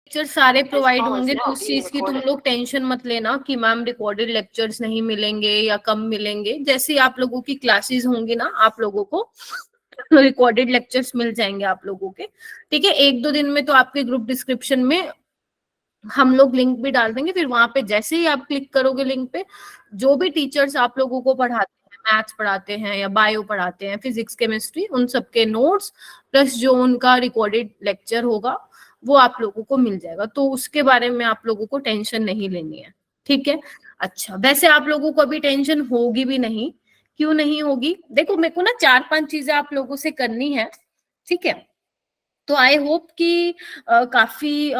Lecture सारे provide होंगे, तो उस चीज की तुम लोग टेंशन मत लेना कि मैम रिकॉर्डेड लेक्चर्स नहीं मिलेंगे या कम मिलेंगे। जैसे ही आप लोगों की क्लासेस होंगी ना, आप लोगों को रिकॉर्डेड लेक्चर्स मिल जाएंगे आप लोगों के, ठीक है। 1-2 दिन में तो आपके ग्रुप डिस्क्रिप्शन में हम लोग लिंक भी डाल देंगे, फिर वहां पे जैसे ही आप क्लिक करोगे लिंक पे, जो भी टीचर्स आप लोगों को पढ़ाते हैं, मैथ्स पढ़ाते हैं या बायो पढ़ाते हैं, फिजिक्स केमिस्ट्री, उन सबके नोट्स प्लस जो उनका रिकॉर्डेड लेक्चर होगा वो आप लोगों को मिल जाएगा। तो उसके बारे में आप लोगों को टेंशन नहीं लेनी है, ठीक है। अच्छा, वैसे आप लोगों को अभी टेंशन होगी भी नहीं। क्यों नहीं होगी? देखो, मेरे को ना 4-5 चीजें आप लोगों से करनी है, ठीक है। तो आई होप कि काफी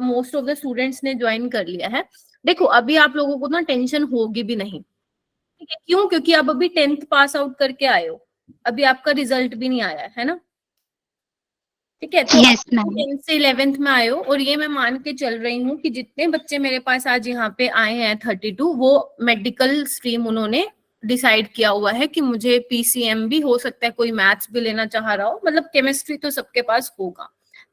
मोस्ट ऑफ द स्टूडेंट्स ने ज्वाइन कर लिया है। देखो, अभी आप लोगों को ना टेंशन होगी भी नहीं, ठीक है। क्यों? क्योंकि आप अभी 10th पास आउट करके आए हो, अभी आपका रिजल्ट भी नहीं आया है ना, ठीक है। तो यस मैम। 10th से 11th में आए हो, और ये मैं मान के चल रही हूँ कि जितने बच्चे मेरे पास आज यहाँ पे आए हैं 32, वो मेडिकल स्ट्रीम उन्होंने डिसाइड किया हुआ है कि मुझे पीसीएम भी हो सकता है, कोई मैथ्स भी लेना चाह रहा हो, मतलब केमिस्ट्री तो सबके पास होगा,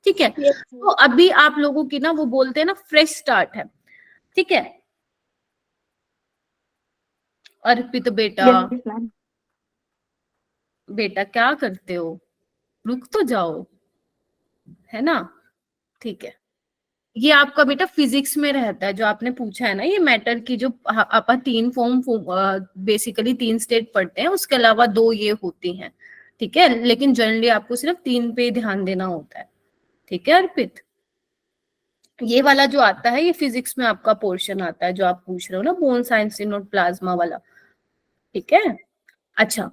ठीक है। तो अभी आप लोगों की ना, वो बोलते हैं ना, फ्रेश स्टार्ट है, ठीक है। अर्पित बेटा, यस मैम। बेटा क्या करते हो? रुक तो जाओ, है ना, ठीक है। ये आपका बेटा फिजिक्स में रहता है, जो आपने पूछा है ना, ये मैटर की जो अपन 3 फॉर्म बेसिकली 3 स्टेट पढ़ते हैं, उसके अलावा 2 ये होती हैं, ठीक है। लेकिन जनरली आपको सिर्फ 3 पे ध्यान देना होता है, ठीक है अर्पित। ये वाला जो आता है, ये फिजिक्स में आपका पोर्शन आता है, जो आप पूछ रहे हो ना, बोन साइंस नोट प्लाज्मा वाला, ठीक है। अच्छा,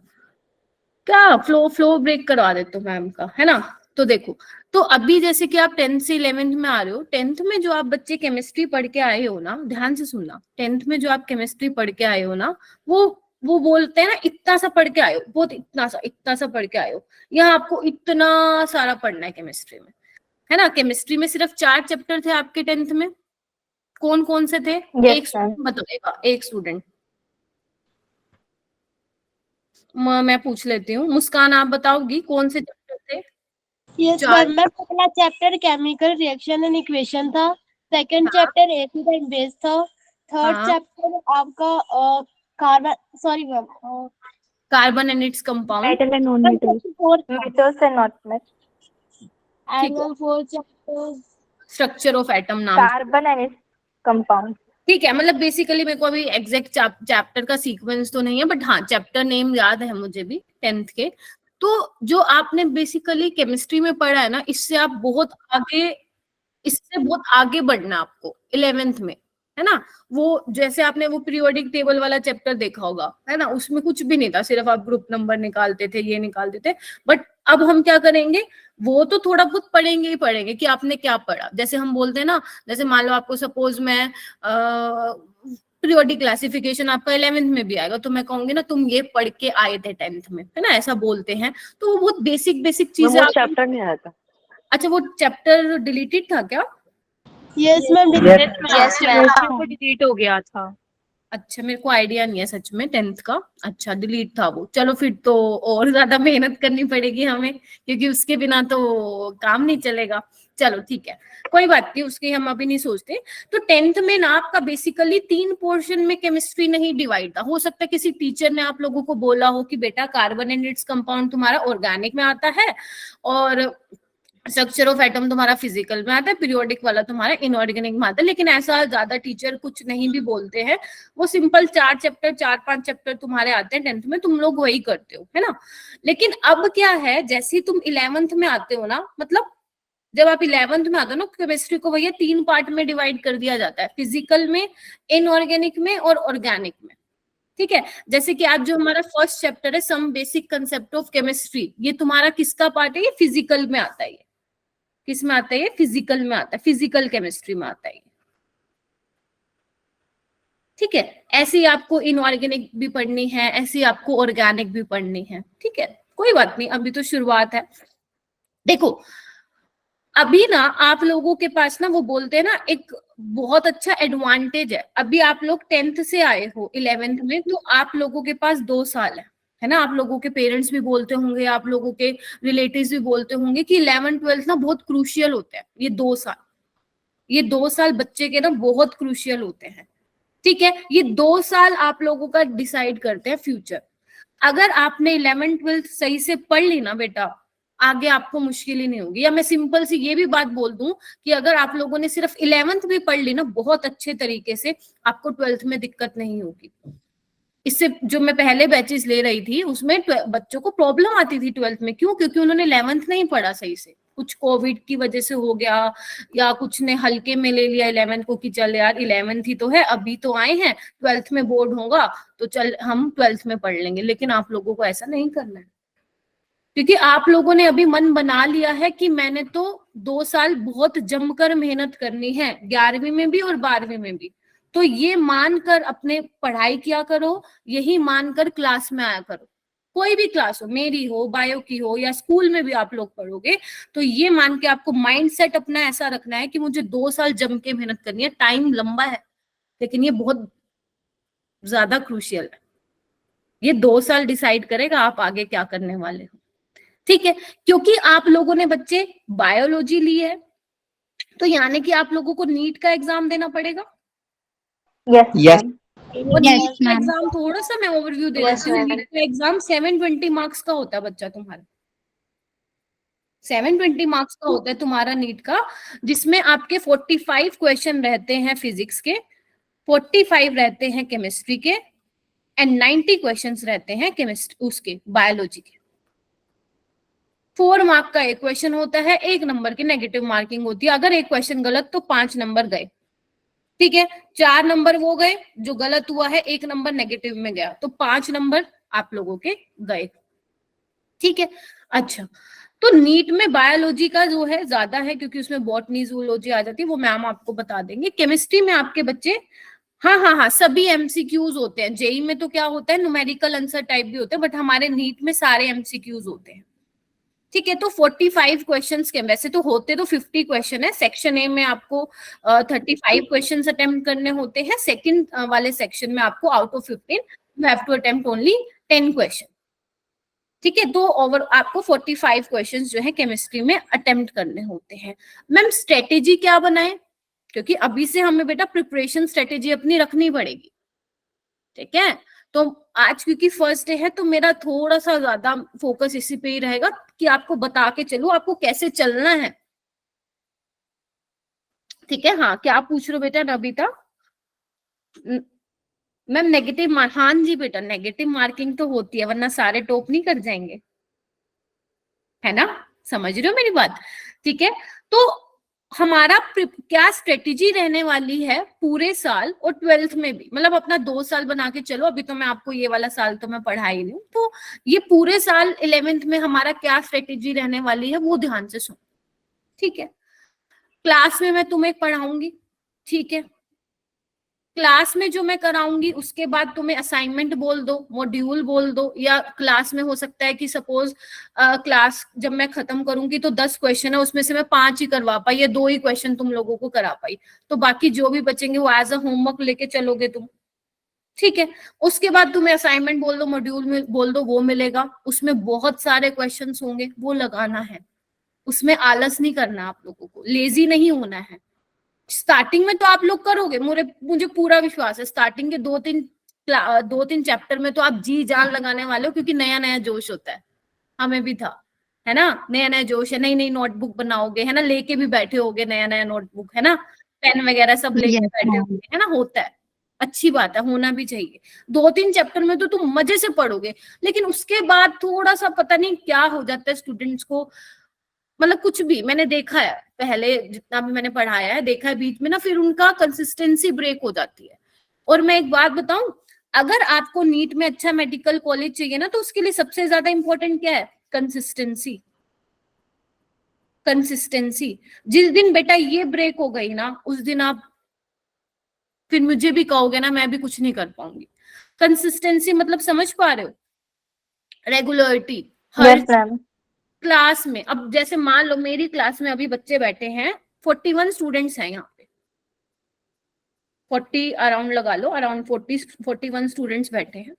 क्या फ्लो फ्लो ब्रेक करवा देते हो मैम का, है ना। तो देखो, तो अभी जैसे कि आप 10th से 11th में आ रहे हो, 10th में जो आप बच्चे केमिस्ट्री पढ़ के आए हो ना, ध्यान से सुनना, 10th में जो आप केमिस्ट्री पढ़ के आए हो ना, वो बोलते हैं ना, इतना सा पढ़ के आए हो, बहुत इतना सा पढ़ के आए हो। यहाँ आपको इतना सारा पढ़ना है केमिस्ट्री में, है ना। केमिस्ट्री में सिर्फ 4 चैप्टर थे आपके 10th में। कौन कौन से थे? यस एक मैम। स्टूडेंट बताएगा, एक स्टूडेंट। मैं पूछ लेती हूँ, मुस्कान आप बताओगी कौन से चैप्टर थे? Yes ma'am. मैं पहला chapter chemical reaction and equation था, second chapter acid and base था, थर्ड चैप्टर आपका carbon carbon and its compound, metal and non metal, metals and not metal, and fourth chapter structure of atom नाम, carbon and its compound. ठीक है। मतलब basically मेरे को अभी exact chapter का सीक्वेंस तो नहीं है, बट हाँ चैप्टर नेम याद है मुझे भी 10th के। तो जो आपने बेसिकली केमिस्ट्री में पढ़ा है ना, इससे बहुत आगे बढ़ना है आपको 11th में, है ना। वो जैसे आपने वो पीरियोडिक टेबल वाला चैप्टर देखा होगा, है ना, उसमें कुछ भी नहीं था, सिर्फ आप ग्रुप नंबर निकालते थे, ये निकालते थे। बट अब हम क्या करेंगे, वो तो थोड़ा बहुत पढ़ेंगे ही पढ़ेंगे कि आपने क्या पढ़ा। जैसे हम बोलते हैं ना, जैसे मान लो आपको सपोज मैं पीरियोडिक क्लासिफिकेशन आपका 11th में भी आएगा, तो मैं कहूंगी ना, तुम ये पढ़ के आए थे 10th में, है ना, ऐसा बोलते हैं। तो वो बहुत बेसिक बेसिक चीजें। चैप्टर नहीं आया था। अच्छा, वो चैप्टर डिलीटेड था क्या? Yes ma'am. यस मैम, वो डिलीट हो गया था। अच्छा, मेरे को आइडिया नहीं है सच में 10th का। अच्छा, डिलीट था वो, चलो फिर तो और ज्यादा मेहनत करनी पड़ेगी हमें, क्योंकि उसके बिना तो काम नहीं चलेगा। चलो ठीक है, कोई बात नहीं, उसकी हम अभी नहीं सोचते। तो 10th में ना आपका बेसिकली 3 पोर्शन में केमिस्ट्री नहीं डिवाइड था। हो सकता है किसी टीचर ने आप लोगों को बोला हो कि बेटा कार्बन एंड इट्स कंपाउंड तुम्हारा ऑर्गेनिक में आता है, और स्ट्रक्चर ऑफ एटम तुम्हारा फिजिकल में आता है, पीरियोडिक वाला तुम्हारा इनऑर्गेनिक में आता है। लेकिन ऐसा ज्यादा टीचर कुछ नहीं भी बोलते हैं, वो सिंपल 4-5 चैप्टर तुम्हारे आते हैं 10th में, तुम लोग वही करते हो, है ना। लेकिन अब क्या है, जैसे ही तुम 11th में आते हो ना, मतलब जब आप 11th में आते हो ना, केमिस्ट्री को भैया 3 पार्ट में डिवाइड कर दिया जाता है, फिजिकल में, इनऑर्गेनिक में और ऑर्गेनिक में, ठीक है। जैसे कि आज जो हमारा फर्स्ट चैप्टर है, some basic concept of chemistry, ये तुम्हारा किसका पार्ट है? ये फिजिकल में आता है। ये किस में आता है? ये फिजिकल में आता है, फिजिकल केमिस्ट्री में आता है, ठीक है। ऐसे ही आपको इनऑर्गेनिक भी पढ़नी है, ऐसे ही आपको ऑर्गेनिक भी पढ़नी है, ठीक है। कोई बात नहीं, अभी तो शुरुआत है। देखो, अभी ना आप लोगों के पास ना, वो बोलते हैं ना, एक बहुत अच्छा एडवांटेज है। अभी आप लोग 10th से आए हो 11th में, तो आप लोगों के पास 2 साल है ना। आप लोगों के पेरेंट्स भी बोलते होंगे, आप लोगों के रिलेटिव्स भी बोलते होंगे कि 11th 12th ना बहुत क्रूशियल होता है, ये 2 साल, ये 2 साल बच्चे के ना बहुत क्रूशियल होते हैं, ठीक है। ये 2 साल आप लोगों का डिसाइड करते हैं फ्यूचर। अगर आपने 11th-12th सही से पढ़ ली ना बेटा, आगे आपको मुश्किल ही नहीं होगी। या मैं सिंपल सी ये भी बात बोल दूं कि अगर आप लोगों ने सिर्फ 11th भी पढ़ ली ना बहुत अच्छे तरीके से, आपको 12th में दिक्कत नहीं होगी। इससे जो मैं पहले बैचेस ले रही थी उसमें बच्चों को प्रॉब्लम आती थी 12th में, क्यों? क्योंकि उन्होंने 11th नहीं पढ़ा सही से, कुछ कोविड की वजह से हो गया या कुछ ने हल्के में ले लिया 11th को कि चल यार 11th ही तो है, अभी तो आए हैं, 12th में बोर्ड होगा तो चल हम 12th में पढ़ लेंगे। लेकिन आप लोगों को ऐसा नहीं करना है, क्योंकि आप लोगों ने अभी मन बना लिया है कि मैंने तो 2 साल बहुत जमकर मेहनत करनी है, 11वीं में भी और 12वीं में भी। तो ये मानकर अपने पढ़ाई किया करो, यही मानकर क्लास में आया करो, कोई भी क्लास हो, मेरी हो, बायो की हो, या स्कूल में भी आप लोग पढ़ोगे तो ये मान के आपको माइंड सेट अपना ऐसा रखना है कि मुझे 2 साल जम के मेहनत करनी है। टाइम लंबा है लेकिन ये बहुत ज्यादा क्रूशियल है। ये 2 साल डिसाइड करेगा आप आगे क्या करने वाले हो, ठीक है। क्योंकि आप लोगों ने बच्चे बायोलॉजी ली है तो यानी कि आप लोगों को नीट का एग्जाम देना पड़ेगा। Yes, Yes. ma'am. और Yes, नीट का ma'am. एग्जाम थोड़ा सा मैं ओवरव्यू दे Yes, देती हूँ। ma'am. नीट का एग्जाम 720 मार्क्स का होता है बच्चा तुम्हारा, 720 मार्क्स का होता है तुम्हारा नीट का, जिसमें आपके 45 क्वेश्चन रहते हैं फिजिक्स के, 45 रहते हैं केमिस्ट्री के एंड 90 क्वेश्चंस रहते हैं केमिस्ट्री उसके बायोलॉजी के। 4 मार्क का एक क्वेश्चन होता है, 1 नंबर की नेगेटिव मार्किंग होती है। अगर एक क्वेश्चन गलत तो 5 नंबर गए, ठीक है। 4 नंबर वो गए जो गलत हुआ है, 1 नंबर नेगेटिव में गया, तो 5 नंबर आप लोगों के गए, ठीक है। अच्छा, तो नीट में बायोलॉजी का जो है ज्यादा है क्योंकि उसमें बॉटनी जूलॉजी आ जाती है, वो मैम आपको बता देंगे। केमिस्ट्री में आपके बच्चे हाँ सभी एमसीक्यूज होते हैं। जेई में तो क्या होता है, न्यूमेरिकल आंसर टाइप भी होते हैं, बट हमारे नीट में सारे एमसीक्यूज होते हैं, ठीक है। तो 45 क्वेश्चंस के, वैसे तो होते तो 50 क्वेश्चन है। सेक्शन ए में आपको 35 क्वेश्चंस अटेम्प्ट करने होते हैं, सेकंड वाले सेक्शन में आपको out of 15 you have to attempt only 10 question, ठीक है। तो ओवर आपको 45 क्वेश्चंस जो है केमिस्ट्री में अटेम्प्ट करने होते हैं। मैम स्ट्रेटेजी क्या बनाए, क्योंकि अभी से हमें बेटा प्रिपरेशन स्ट्रेटेजी अपनी रखनी पड़ेगी, ठीक है। तो आज क्योंकि फर्स्ट डे है तो मेरा थोड़ा सा ज्यादा फोकस इसी पे ही रहेगा कि आपको बता के चलूं आपको कैसे चलना है, ठीक है। हाँ, क्या पूछ रहे हो बेटा नबिता? मैम नेगेटिव मार्क, हाँ जी बेटा नेगेटिव मार्किंग तो होती है, वरना सारे टॉप नहीं कर जाएंगे, है ना? समझ रहे हो मेरी बात? ठीक है। तो हमारा क्या स्ट्रेटेजी रहने वाली है पूरे साल और 12th में भी, मतलब अपना 2 साल बना के चलो। अभी तो मैं आपको ये वाला साल तो मैं पढ़ा ही नहीं हूँ, तो ये पूरे साल 11th में हमारा क्या स्ट्रेटेजी रहने वाली है वो ध्यान से सुनो, ठीक है। क्लास में मैं तुम्हें पढ़ाऊंगी, ठीक है। क्लास में जो मैं कराऊंगी उसके बाद तुम्हें असाइनमेंट बोल दो, मॉड्यूल बोल दो, या क्लास में हो सकता है कि सपोज क्लास जब मैं खत्म करूंगी तो 10 क्वेश्चन है, उसमें से मैं 5 ही करवा पाई या 2 ही क्वेश्चन तुम लोगों को करा पाई, तो बाकी जो भी बचेंगे वो एज अ होमवर्क लेके चलोगे तुम, ठीक है। उसके बाद तुम्हें असाइनमेंट बोल दो, मॉड्यूल बोल दो, वो मिलेगा, उसमें बहुत सारे क्वेश्चन होंगे, वो लगाना है। उसमें आलस नहीं करना, आप लोगों को लेजी नहीं होना है। स्टार्टिंग में तो आप लोग करोगे, मुझे पूरा विश्वास है। स्टार्टिंग के 2-3 चैप्टर में तो आप जी जान लगाने वाले हो, क्योंकि नया नया जोश होता है, हमें भी था, है ना। नया नया जोश है, नई नई नोटबुक बनाओगे, है ना, लेके भी बैठे होगे नया नया नोटबुक, है ना, पेन वगैरह सब लेके बैठे होगे, है ना, होता है, अच्छी बात है, होना भी चाहिए। 2-3 चैप्टर में तो तुम मजे से पढ़ोगे, लेकिन उसके बाद थोड़ा सा पता नहीं क्या हो जाता है स्टूडेंट्स को, मतलब कुछ भी मैंने देखा है, पहले जितना भी मैंने पढ़ाया है देखा है, बीच में ना फिर उनका कंसिस्टेंसी ब्रेक हो जाती है। और मैं एक बात बताऊं, अगर आपको नीट में अच्छा मेडिकल कॉलेज चाहिए ना, तो उसके लिए सबसे ज्यादा इंपॉर्टेंट क्या है? कंसिस्टेंसी। कंसिस्टेंसी जिस दिन बेटा ये ब्रेक हो गई ना, उस दिन आप फिर मुझे भी कहोगे ना, मैं भी कुछ नहीं कर पाऊंगी। कंसिस्टेंसी मतलब समझ पा रहे हो? रेगुलरिटी हर Yes, ma'am. क्लास में। अब जैसे मान लो मेरी क्लास में अभी बच्चे बैठे हैं, 41 स्टूडेंट्स हैं यहाँ पे, 40 अराउंड लगा लो, अराउंड 41 स्टूडेंट्स बैठे हैं।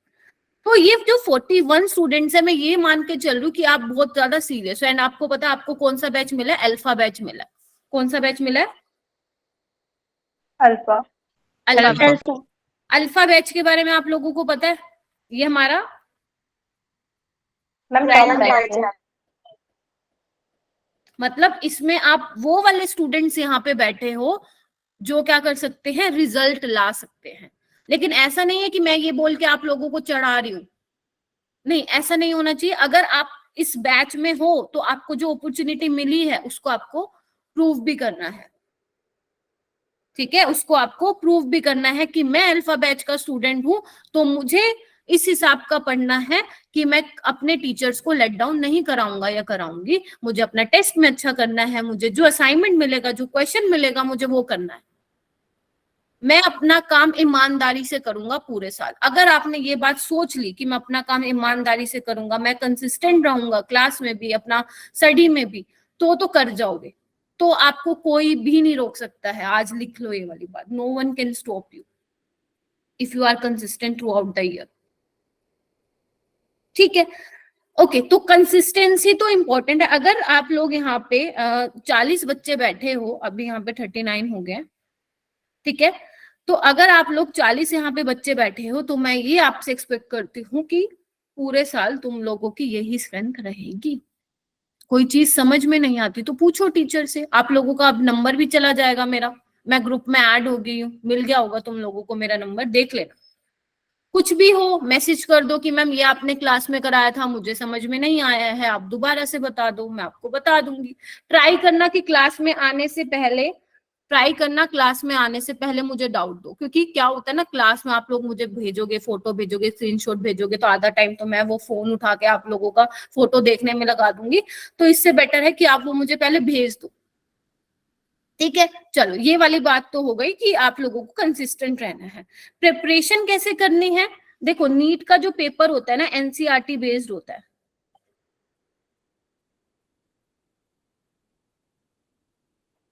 तो ये जो 41 स्टूडेंट्स है, मैं ये मान के चल रही हूँ कि आप बहुत ज्यादा सीरियस हो। एंड आपको पता है आपको कौन सा बैच मिला है? अल्फा बैच मिला है। कौन सा बैच मिला है? अल्फा। अल्फा। अल्फा बैच के बारे में आप लोगों को पता है? ये हमारा मैम टॉप बैच है। मतलब इसमें आप वो वाले स्टूडेंट्स यहाँ पे बैठे हो जो क्या कर सकते हैं, रिजल्ट ला सकते हैं। लेकिन ऐसा नहीं है कि मैं ये बोल के आप लोगों को चढ़ा रही हूँ, नहीं, ऐसा नहीं होना चाहिए। अगर आप इस बैच में हो तो आपको जो अपॉर्चुनिटी मिली है उसको आपको प्रूव भी करना है, ठीक है? उसको आपको प्रूव भी करना है कि मैं अल्फा बैच का स्टूडेंट हूं, तो मुझे इस हिसाब का पढ़ना है कि मैं अपने टीचर्स को लेट डाउन नहीं कराऊंगा या कराऊंगी। मुझे अपना टेस्ट में अच्छा करना है, मुझे जो असाइनमेंट मिलेगा, जो क्वेश्चन मिलेगा, मुझे वो करना है। मैं अपना काम ईमानदारी से करूंगा पूरे साल। अगर आपने ये बात सोच ली कि मैं अपना काम ईमानदारी से करूंगा, मैं कंसिस्टेंट रहूंगा क्लास में भी, अपना स्टडी में भी, तो कर जाओगे। तो आपको कोई भी नहीं रोक सकता है। आज लिख लो ये वाली बात, no one can stop you if you are consistent throughout the year, ठीक है? ओके, तो कंसिस्टेंसी तो इंपॉर्टेंट है। अगर आप लोग यहाँ पे 40 बच्चे बैठे हो, अभी यहाँ पे 39 हो गए, ठीक है? तो अगर आप लोग 40 यहाँ पे बच्चे बैठे हो, तो मैं ये आपसे एक्सपेक्ट करती हूँ कि पूरे साल तुम लोगों की यही स्ट्रेंथ रहेगी। कोई चीज समझ में नहीं आती तो पूछो टीचर से। आप लोगों का अब नंबर भी चला जाएगा मेरा, मैं ग्रुप में ऐड हो गई हूँ, मिल गया होगा तुम लोगों को मेरा नंबर, देख लेना। कुछ भी हो मैसेज कर दो कि मैम ये आपने क्लास में कराया था, मुझे समझ में नहीं आया है, आप दोबारा से बता दो, मैं आपको बता दूंगी। ट्राई करना कि क्लास में आने से पहले, मुझे डाउट दो, क्योंकि क्या होता है ना, क्लास में आप लोग मुझे भेजोगे, फोटो भेजोगे, स्क्रीनशॉट भेजोगे, तो आधा टाइम तो मैं वो फोन उठा के आप लोगों का फोटो देखने में लगा दूंगी। तो इससे बेटर है कि आप वो मुझे पहले भेज दो, ठीक है? चलो, ये वाली बात तो हो गई कि आप लोगों को कंसिस्टेंट रहना है। प्रिपरेशन कैसे करनी है? देखो, नीट का जो पेपर होता है ना, एनसीईआरटी बेस्ड होता है।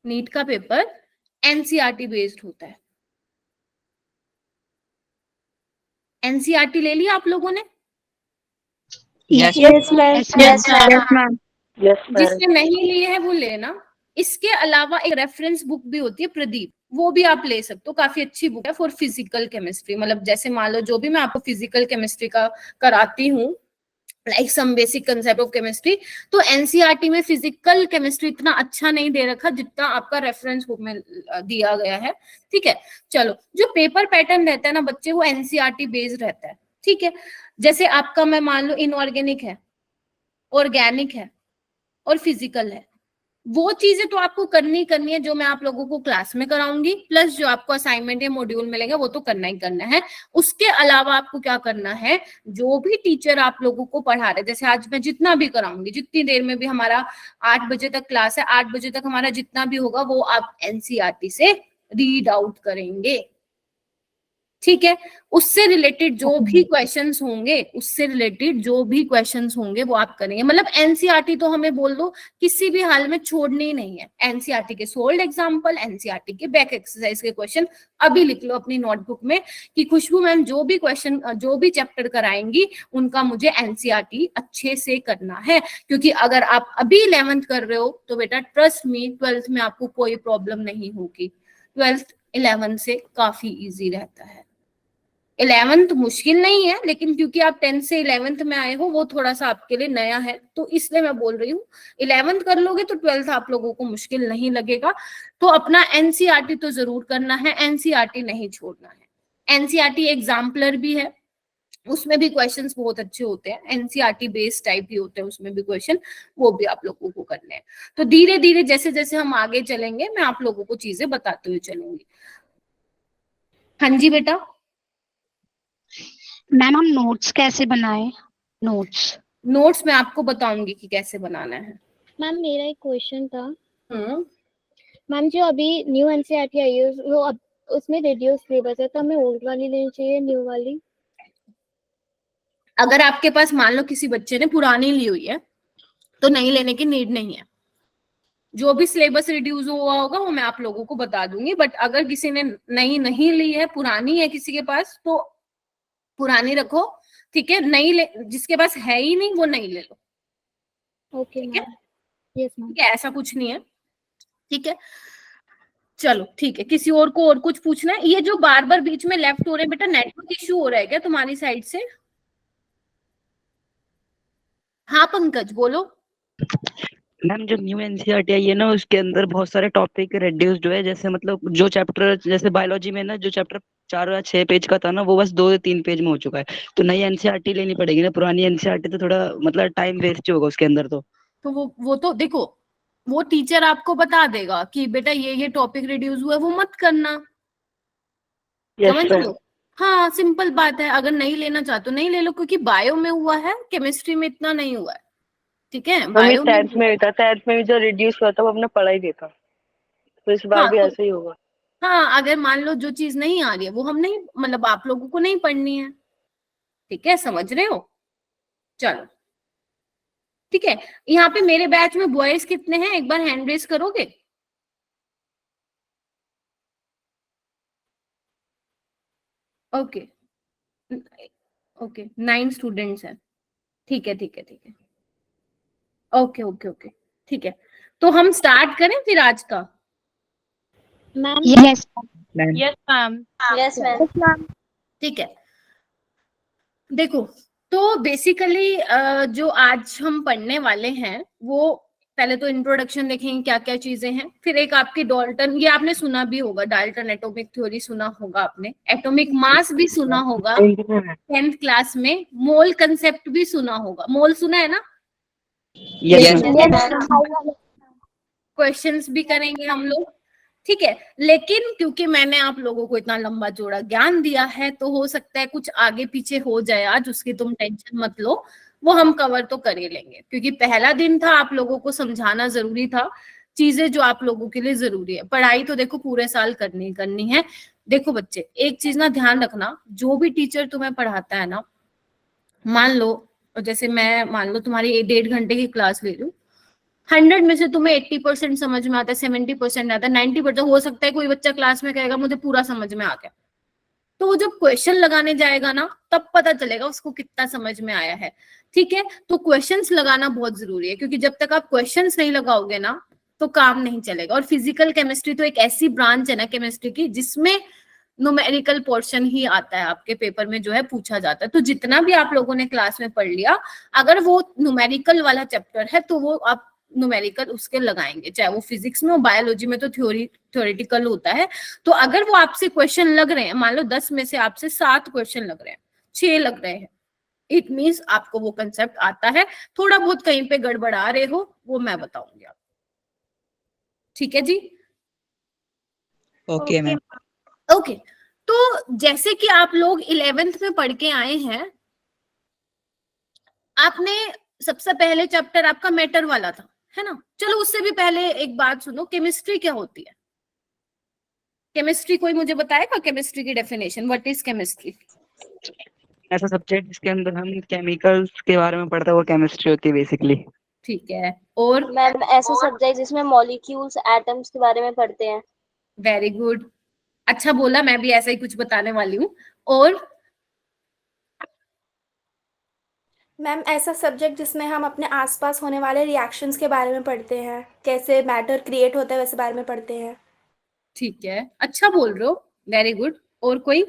नीट का पेपर एनसीईआरटी बेस्ड होता है। एनसीईआरटी ले लिया आप लोगों ने? Yes ma'am. जिसने नहीं लिए है वो लेना। इसके अलावा एक रेफरेंस बुक भी होती है प्रदीप, वो भी आप ले सकते हो, काफी अच्छी बुक है फॉर फिजिकल केमिस्ट्री। मतलब जैसे मान लो जो भी मैं आपको फिजिकल केमिस्ट्री का कराती हूँ, like some basic concept of chemistry, तो एनसीईआरटी में फिजिकल केमिस्ट्री इतना अच्छा नहीं दे रखा जितना आपका रेफरेंस बुक में दिया गया है, ठीक है? चलो, जो पेपर पैटर्न रहता है ना बच्चे, वो एनसीईआरटी बेस्ड रहता है, ठीक है? जैसे आपका, मैं मान लो इनऑर्गेनिक है, ऑर्गेनिक है और फिजिकल है, वो चीजें तो आपको करनी है जो मैं आप लोगों को क्लास में कराऊंगी, प्लस जो आपको असाइनमेंट या मॉड्यूल मिलेगा वो तो करना ही करना है। उसके अलावा आपको क्या करना है, जो भी टीचर आप लोगों को पढ़ा रहे, जैसे आज मैं जितना भी कराऊंगी, जितनी देर में भी, हमारा 8 बजे तक क्लास है, 8 बजे तक हमारा जितना भी होगा वो आप एनसीईआरटी से रीड आउट करेंगे, ठीक है? उससे रिलेटेड जो भी क्वेश्चंस होंगे वो आप करेंगे। मतलब एनसीईआरटी तो हमें बोल दो किसी भी हाल में छोड़नी ही नहीं है। एनसीईआरटी के सोल्ड एग्जांपल, एनसीईआरटी के बैक एक्सरसाइज के क्वेश्चन अभी लिख लो अपनी नोटबुक में कि खुशबू मैम जो भी क्वेश्चन, जो भी चैप्टर कराएंगी, उनका मुझे एनसीईआरटी अच्छे से करना है। क्योंकि अगर आप अभी 11th कर रहे हो तो बेटा ट्रस्ट मी, 12th में आपको कोई प्रॉब्लम नहीं होगी। 12th 11th से काफी इजी रहता है। 11th मुश्किल नहीं है, लेकिन क्योंकि आप 10th से 11th में आए हो, वो थोड़ा सा आपके लिए नया है, तो इसलिए मैं बोल रही हूँ 11th कर लोगे तो 12th आप लोगों को मुश्किल नहीं लगेगा। तो अपना एनसीईआरटी तो जरूर करना है, एनसीईआरटी नहीं छोड़ना है। एनसीईआरटी एग्जाम्पलर भी है, उसमें भी क्वेश्चंस बहुत अच्छे होते हैं, एनसीईआरटी बेस्ड टाइप भी होते हैं उसमें भी क्वेश्चन, वो भी आप लोगों को करने हैं। तो धीरे धीरे जैसे जैसे हम आगे चलेंगे, मैं आप लोगों को चीजें बताते हुए चलूंगी। हाँ जी बेटा। मैम हम नोट्स कैसे बनाएं? नोट्स मैं आपको बताऊंगी कि कैसे बनाना है। मैम मेरा एक क्वेश्चन था। मैम जो अभी न्यू एनसीईआरटी आई है वो अब उसमें रिड्यूस सिलेबस है, तो हमें ओल्ड वाली लेनी चाहिए न्यू वाली? अगर आपके पास मान लो किसी बच्चे ने पुरानी ली हुई है तो नहीं लेने की नीड नहीं है। जो भी सिलेबस रिड्यूस हुआ होगा वो मैं आप लोगों को बता दूंगी। बट अगर किसी ने नहीं ली है, पुरानी है किसी के पास, तो पुरानी रखो, ठीक है? नहीं ले, जिसके पास है ही नहीं वो नहीं ले लो, ओके ठीक है? Yes ma'am. ठीक है, ऐसा कुछ नहीं है, ठीक है? चलो ठीक है, किसी और को और कुछ पूछना है? ये जो बार बार बीच में लेफ्ट हो रहे हैं बेटा, नेटवर्क इश्यू हो रहा है क्या तुम्हारी साइड से? हाँ पंकज बोलो। मैम जो न्यू एनसीईआरटी आई है ना, उसके अंदर बहुत सारे टॉपिक रिड्यूस जो है, जैसे मतलब जो चैप्टर जैसे बायोलॉजी में ना जो चैप्टर 4 या 6 पेज का था ना, वो बस 2 या 3 पेज में हो चुका है। तो नई एनसीईआरटी लेनी पड़ेगी ना, पुरानी एनसीईआरटी तो थोड़ा मतलब टाइम वेस्ट ही होगा उसके अंदर। तो वो तो देखो, वो टीचर आपको बता देगा कि बेटा ये टॉपिक रिड्यूस हुआ है, वो मत करना। समझ लो, हाँ सिंपल बात है। अगर नहीं लेना चाहते नहीं ले लो, क्योंकि बायो में हुआ है, केमिस्ट्री में इतना नहीं हुआ है। ठीक है, बायो में भी था, 10th में भी जो रिड्यूस हुआ था वो हमने पढ़ा ही नहीं था, तो इस बार हाँ, भी तो ऐसा ही होगा। हाँ, अगर मान लो जो चीज नहीं आ रही है वो हम नहीं, मतलब आप लोगों को नहीं पढ़नी है। ठीक है, समझ रहे हो? चलो ठीक है। यहाँ पे मेरे बैच में बॉयज कितने हैं, एक बार हैंड रेस करोगे? ओके ओके, 9 स्टूडेंट्स हैं। ठीक है ठीक है ठीक है, ओके ओके ओके, ठीक है। तो हम स्टार्ट करें फिर आज का? Ma'am yes Yes, ma'am. Yes ma'am. ठीक है, देखो, तो बेसिकली जो आज हम पढ़ने वाले हैं वो पहले तो इंट्रोडक्शन देखेंगे क्या क्या चीजें हैं, फिर एक आपकी डाल्टन, ये आपने सुना भी होगा, डाल्टन एटॉमिक थ्योरी सुना होगा आपने, एटॉमिक मास भी सुना होगा 10th क्लास में, मोल कंसेप्ट भी सुना होगा। मोल सुना है ना? यस क्वेश्चंस भी करेंगे हम लोग। ठीक है, लेकिन क्योंकि मैंने आप लोगों को इतना लंबा चौड़ा ज्ञान दिया है, तो हो सकता है कुछ आगे पीछे हो जाए आज, उसकी तुम टेंशन मत लो, वो हम कवर तो कर ही लेंगे, क्योंकि पहला दिन था, आप लोगों को समझाना जरूरी था चीजें जो आप लोगों के लिए जरूरी है। पढ़ाई तो देखो पूरे साल करनी करनी है। देखो बच्चे, एक चीज ना ध्यान रखना, जो भी टीचर तुम्हें पढ़ाता है ना, मान लो जैसे मैं, मान लो तुम्हारी 1.5 घंटे की क्लास ले रही हूँ, 100 में से तुम्हें 80% समझ में आता है, 70% आता है, 90% हो सकता है कोई बच्चा क्लास में कहेगा मुझे पूरा समझ में आ गया। तो वो जब क्वेश्चन लगाने जाएगा ना, तब पता चलेगा उसको कितना समझ में आया है। ठीक है, तो क्वेश्चंस लगाना बहुत जरूरी है, क्योंकि जब तक आप क्वेश्चंस नहीं लगाओगे ना तो काम नहीं चलेगा। और फिजिकल केमिस्ट्री तो एक ऐसी ब्रांच है ना केमिस्ट्री की, जिसमें न्यूमेरिकल पोर्शन ही आता है, आपके पेपर में जो है पूछा जाता है। तो जितना भी आप लोगों ने क्लास में पढ़ लिया, अगर वो न्यूमेरिकल वाला चैप्टर है तो वो आप न्यूमेरिकल उसके लगाएंगे, चाहे वो फिजिक्स में हो, बायोलॉजी में तो थ्योरेटिकल होता है। तो अगर वो आपसे क्वेश्चन लग रहे हैं, मान लो 10 में से आपसे 7 क्वेश्चन लग रहे हैं, 6 लग रहे हैं, इट मीन्स आपको वो कंसेप्ट आता है। थोड़ा बहुत कहीं पे गड़बड़ा रहे हो वो मैं बताऊंगी आपको। ठीक है जी? Okay ma'am. ओके, तो जैसे कि आप लोग 11th में पढ़ के आए हैं, आपने सबसे पहले चैप्टर आपका मैटर वाला था, है ना? चलो उससे भी पहले एक बात सुनो, केमिस्ट्री क्या होती है? केमिस्ट्री कोई मुझे बताएगा केमिस्ट्री की डेफिनेशन? What is chemistry? ऐसा सब्जेक्ट जिसके अंदर हम केमिकल्स के बारे में पढ़ते हैं, वो केमिस्ट्री होती है बेसिकली। ठीक है, और मैम ऐसा सब्जेक्ट जिसमें मॉलिक्यूल्स एटम्स के बारे में पढ़ते हैं। वेरी गुड, अच्छा बोला, मैं भी ऐसा ही कुछ बताने वाली हूँ। और मैम ऐसा सब्जेक्ट जिसमें हम अपने आसपास होने वाले रिएक्शंस के बारे में पढ़ते हैं, कैसे मैटर क्रिएट होता है वैसे बारे में पढ़ते हैं। ठीक है, अच्छा बोल रहे हो, वेरी गुड। और कोई?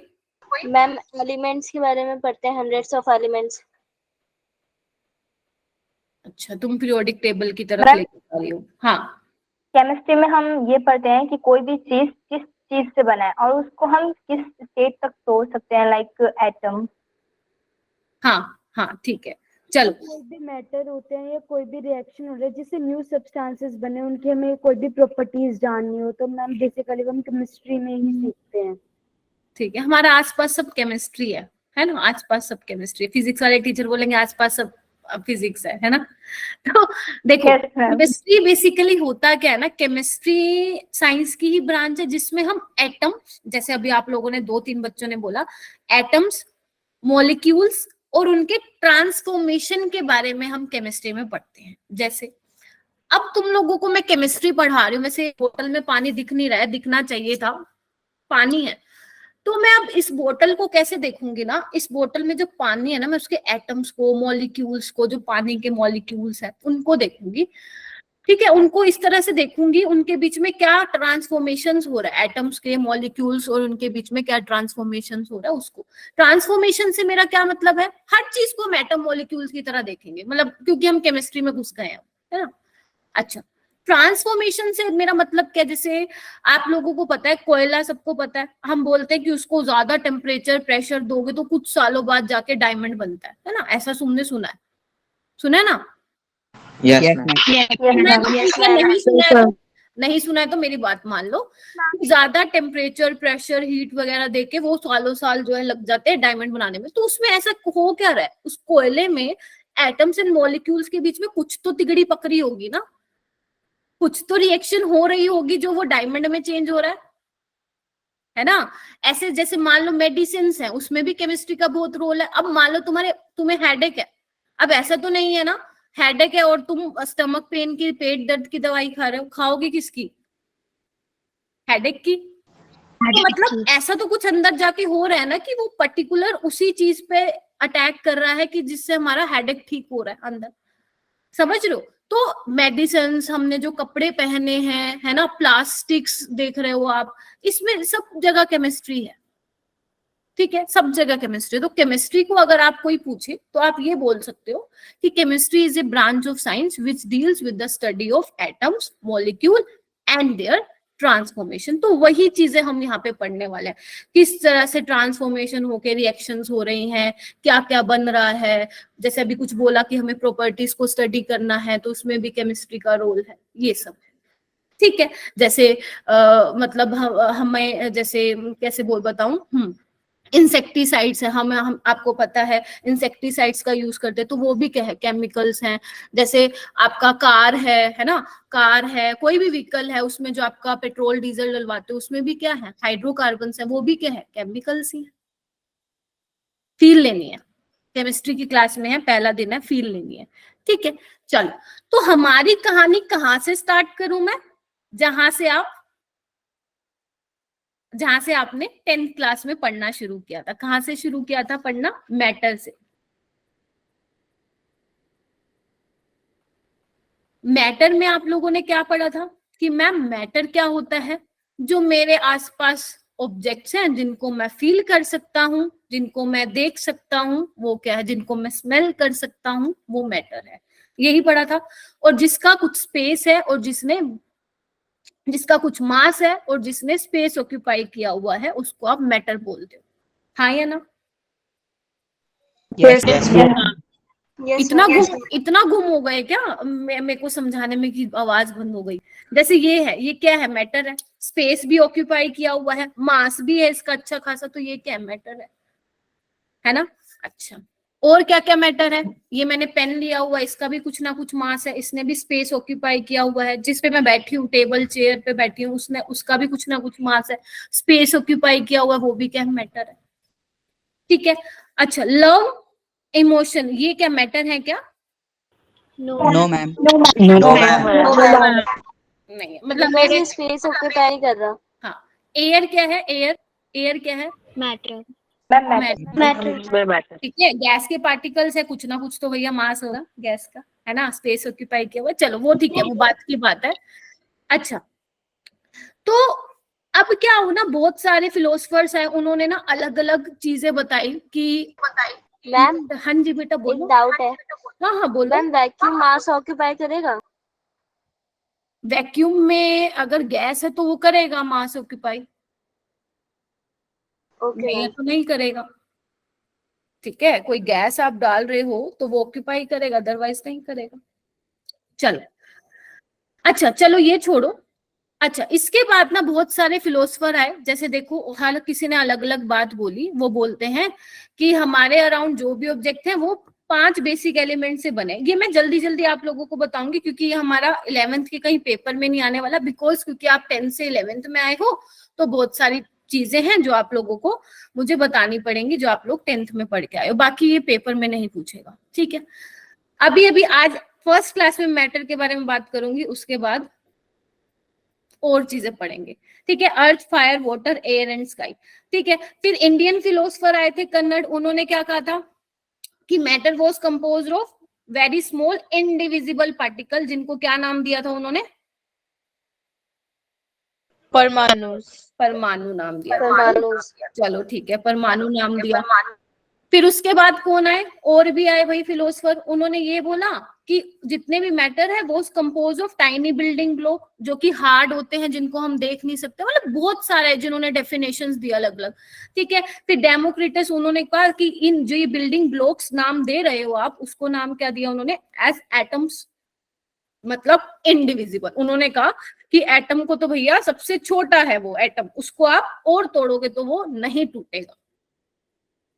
मैम एलिमेंट्स के बारे में पढ़ते हैं, हंड्रेड्स ऑफ एलिमेंट्स। अच्छा, तुम पीरियोडिक टेबल की तरफ मैम, लेके जा रही हो। हाँ, केमिस्ट्री में हम ये पढ़ते हैं कि कोई भी चीज किस चीज से बना है और उसको हम किस स्टेट तक सोच सकते हैं, लाइक एटम। हाँ हाँ, ठीक है, चलो। कोई भी मैटर होते हैं या कोई भी रिएक्शन हो रहा है जिससे न्यू सब्सटेंसेस बने, उनकी हमें कोई भी प्रॉपर्टीज जाननी हो तो मैम बेसिकली हम केमिस्ट्री में ही सीखते हैं। ठीक है, हमारा आसपास सब केमिस्ट्री है ना? आसपास सब केमिस्ट्री। फिजिक्स वाले टीचर बोलेंगे आसपास सब फिजिक्स है ना? तो देखो, Yes, ma'am. केमिस्ट्री बेसिकली होता क्या है ना, केमिस्ट्री साइंस की ही ब्रांच है जिसमें हम एटम, जैसे अभी आप लोगों ने 2-3 बच्चों ने बोला, एटम्स, मॉलिक्यूल्स और उनके ट्रांसफॉर्मेशन के बारे में हम केमिस्ट्री में पढ़ते हैं। जैसे अब तुम लोगों को मैं केमिस्ट्री पढ़ा रही हूँ, वैसे बोतल में पानी दिख नहीं रहा है, दिखना चाहिए था, पानी है, तो मैं अब इस बोतल को कैसे देखूंगी ना, इस बोतल में जो पानी है ना, मैं उसके एटम्स को, मॉलिक्यूल्स को, जो पानी के मॉलिक्यूल्स है उनको देखूंगी। ठीक है, उनको इस तरह से देखूंगी, उनके बीच में क्या ट्रांसफॉर्मेशंस हो रहा है, एटम्स के, मॉलिक्यूल्स और उनके बीच में क्या ट्रांसफॉर्मेशंस हो रहा है उसको। ट्रांसफॉर्मेशन से मेरा क्या मतलब है, हर चीज को हम एटम मॉलिक्यूल्स की तरह देखेंगे, मतलब क्योंकि हम केमिस्ट्री में घुस गए हैं, है ना। अच्छा, ट्रांसफॉर्मेशन से मेरा मतलब क्या, जैसे आप लोगों को पता है कोयला, सबको पता है, हम बोलते हैं कि उसको ज्यादा टेम्परेचर प्रेशर दोगे तो कुछ सालों बाद जाके डायमंड बनता है ना, ऐसा तुमने सुना है, सुना है ना। Yes Yes, ma'am. नहीं सुना है तो मेरी बात मान लो, ज्यादा टेम्परेचर प्रेशर हीट वगैरह देके वो सालों साल जो है लग जाते हैं डायमंड बनाने में। तो उसमें ऐसा हो क्या रहा है, उस कोयले में एटम्स एंड मॉलिक्यूल्स के बीच में कुछ तो तिगड़ी पकड़ी होगी ना, कुछ तो रिएक्शन हो रही होगी जो वो डायमंड में चेंज हो रहा है ना। ऐसे जैसे मान लो मेडिसिन है, उसमें भी केमिस्ट्री का बहुत रोल है। अब मान लो तुम्हें हेडेक है, अब ऐसा तो नहीं है ना, हेडेक है और तुम स्टमक पेन की, पेट दर्द की दवाई खा रहे हो, खाओगे किसकी, हेडेक की। तो मतलब ऐसा तो कुछ अंदर जाके हो रहा है ना कि वो पर्टिकुलर उसी चीज पे अटैक कर रहा है कि जिससे हमारा हेडेक ठीक हो रहा है अंदर, समझ रहे हो। तो मेडिसिन, हमने जो कपड़े पहने हैं, है ना, प्लास्टिक्स देख रहे हो आप, इसमें सब जगह केमिस्ट्री है, ठीक है, सब जगह केमिस्ट्री। तो केमिस्ट्री को अगर आप कोई पूछे तो आप ये बोल सकते हो कि chemistry is a branch of science which deals with the study of atoms, molecule and their transformation. तो वही चीजें हम यहाँ पे पढ़ने वाले हैं, किस तरह से ट्रांसफॉर्मेशन होके रिएक्शंस हो रही हैं, क्या क्या बन रहा है। जैसे अभी कुछ बोला कि हमें प्रॉपर्टीज को स्टडी करना है, तो उसमें भी केमिस्ट्री का रोल है, ये सब है, ठीक है। जैसे मतलब हमें जैसे कैसे बोल बताऊं, इंसेक्टिसाइड्स है, हम आपको पता है इंसेक्टिसाइड्स का यूज करते हैं, तो वो भी क्या है, केमिकल्स हैं। जैसे आपका कार है ना, कार है, कोई भी व्हीकल है, उसमें जो आपका पेट्रोल डीजल डलवाते हो उसमें भी क्या है, हाइड्रोकार्बन्स है, वो भी क्या है, केमिकल्स ही है। फील लेनी है, केमिस्ट्री की क्लास में है, पहला दिन है, फील लेनी है, ठीक है। चलो, तो हमारी कहानी कहाँ से स्टार्ट करूं मैं, जहां से आपने 10th क्लास में पढ़ना शुरू किया था। कहां से शुरू किया था पढ़ना, मैटर से। मैटर में आप लोगों ने क्या पढ़ा था कि मैम मैटर क्या होता है, जो मेरे आसपास ऑब्जेक्ट्स हैं जिनको मैं फील कर सकता हूं, जिनको मैं देख सकता हूं, वो क्या है, जिनको मैं स्मेल कर सकता हूं, वो मैटर है, यही पढ़ा था। और जिसका कुछ स्पेस है और जिसका कुछ मास है और जिसने स्पेस ऑक्यूपाई किया हुआ है, उसको आप मैटर बोलते हो, हाँ या ना। इतना गुम हो गए क्या मेरे को समझाने में कि आवाज बंद हो गई। जैसे ये है, ये क्या है, मैटर है, स्पेस भी ऑक्यूपाई किया हुआ है, मास भी है इसका अच्छा खासा, तो ये क्या है, मैटर है ना। अच्छा, और क्या क्या मैटर है, ये मैंने पेन लिया हुआ, इसका भी कुछ ना कुछ मास है, इसने भी स्पेस ऑक्यूपाई किया हुआ है। जिस पे मैं बैठी हूँ, टेबल चेयर पे बैठी हूँ, उसका भी कुछ ना कुछ मास है, स्पेस ऑक्यूपाई किया हुआ है, वो भी क्या है, मैटर है, ठीक है। अच्छा, लव, इमोशन, ये क्या मैटर है क्या, नो मैम, नहीं, मतलब स्पेस ऑक्यूपाई कर रहा। हाँ, एयर क्या है, एयर क्या है, मैटर। ठीक है। गैस के पार्टिकल्स है, कुछ ना कुछ तो भैया मास होगा गैस का, है ना, स्पेस ऑक्यूपाई किया हुआ, चलो वो ठीक है, वो बात की बात है। अच्छा, तो अब क्या हो ना, बहुत सारे फिलोसफर्स हैं, उन्होंने ना अलग अलग चीजें बताई कि मैम, हाँ जी बेटा बोलो। एक डाउट है। हाँ हाँ बोलो। मैम, वैक्यूम मास ऑक्यूपाई करेगा? वैक्यूम में अगर गैस है तो वो करेगा मास ऑक्यूपाई, नहीं तो नहीं करेगा, ठीक है। कोई गैस आप डाल रहे हो तो वो ऑक्यूपाई करेगा, अदरवाइज नहीं करेगा। चलो, अच्छा चलो ये छोड़ो। अच्छा, इसके बाद ना बहुत सारे फिलोसफर आए, जैसे देखो हर किसी ने अलग अलग बात बोली। वो बोलते हैं कि हमारे अराउंड जो भी ऑब्जेक्ट है वो 5 बेसिक एलिमेंट से बने। ये मैं जल्दी जल्दी आप लोगों को बताऊंगी क्योंकि ये हमारा 11th के कहीं पेपर में नहीं आने वाला, बिकॉज क्योंकि आप 10th से 11th में आए हो, तो बहुत सारी चीजें हैं जो आप लोगों को मुझे बतानी पड़ेंगी, जो आप लोग 10th में पढ़ के आए हो, बाकी ये पेपर में नहीं पूछेगा, ठीक है। अभी आज फर्स्ट क्लास में मैटर के बारे में बात करूंगी, उसके बाद और चीजें पढ़ेंगे, ठीक है। Earth, fire, water, air and sky, ठीक है। फिर इंडियन फिलोसफर आए थे कन्नड़, उन्होंने क्या कहा था कि matter was composed of very small indivisible particle, जिनको क्या नाम दिया था उन्होंने? परमाणु। परमाणु नाम दिया। चलो ठीक है, परमाणु नाम दिया। फिर उसके बाद कौन आए? और भी आए भाई फिलोसफर। उन्होंने ये बोला कि जितने भी मैटर है वो compose of tiny building block, जो कि हार्ड होते हैं, जिनको हम देख नहीं सकते। मतलब बहुत सारे हैं जिन्होंने डेफिनेशंस दिए अलग अलग। ठीक है, फिर डेमोक्रिटस, उन्होंने कहा कि इन जो ये बिल्डिंग ब्लॉक्स नाम दे रहे हो आप, उसको नाम क्या दिया उन्होंने? एज एटम्स, मतलब इनडिविजिबल। उन्होंने कहा कि एटम को तो भैया सबसे छोटा है वो एटम, उसको आप और तोड़ोगे तो वो नहीं टूटेगा,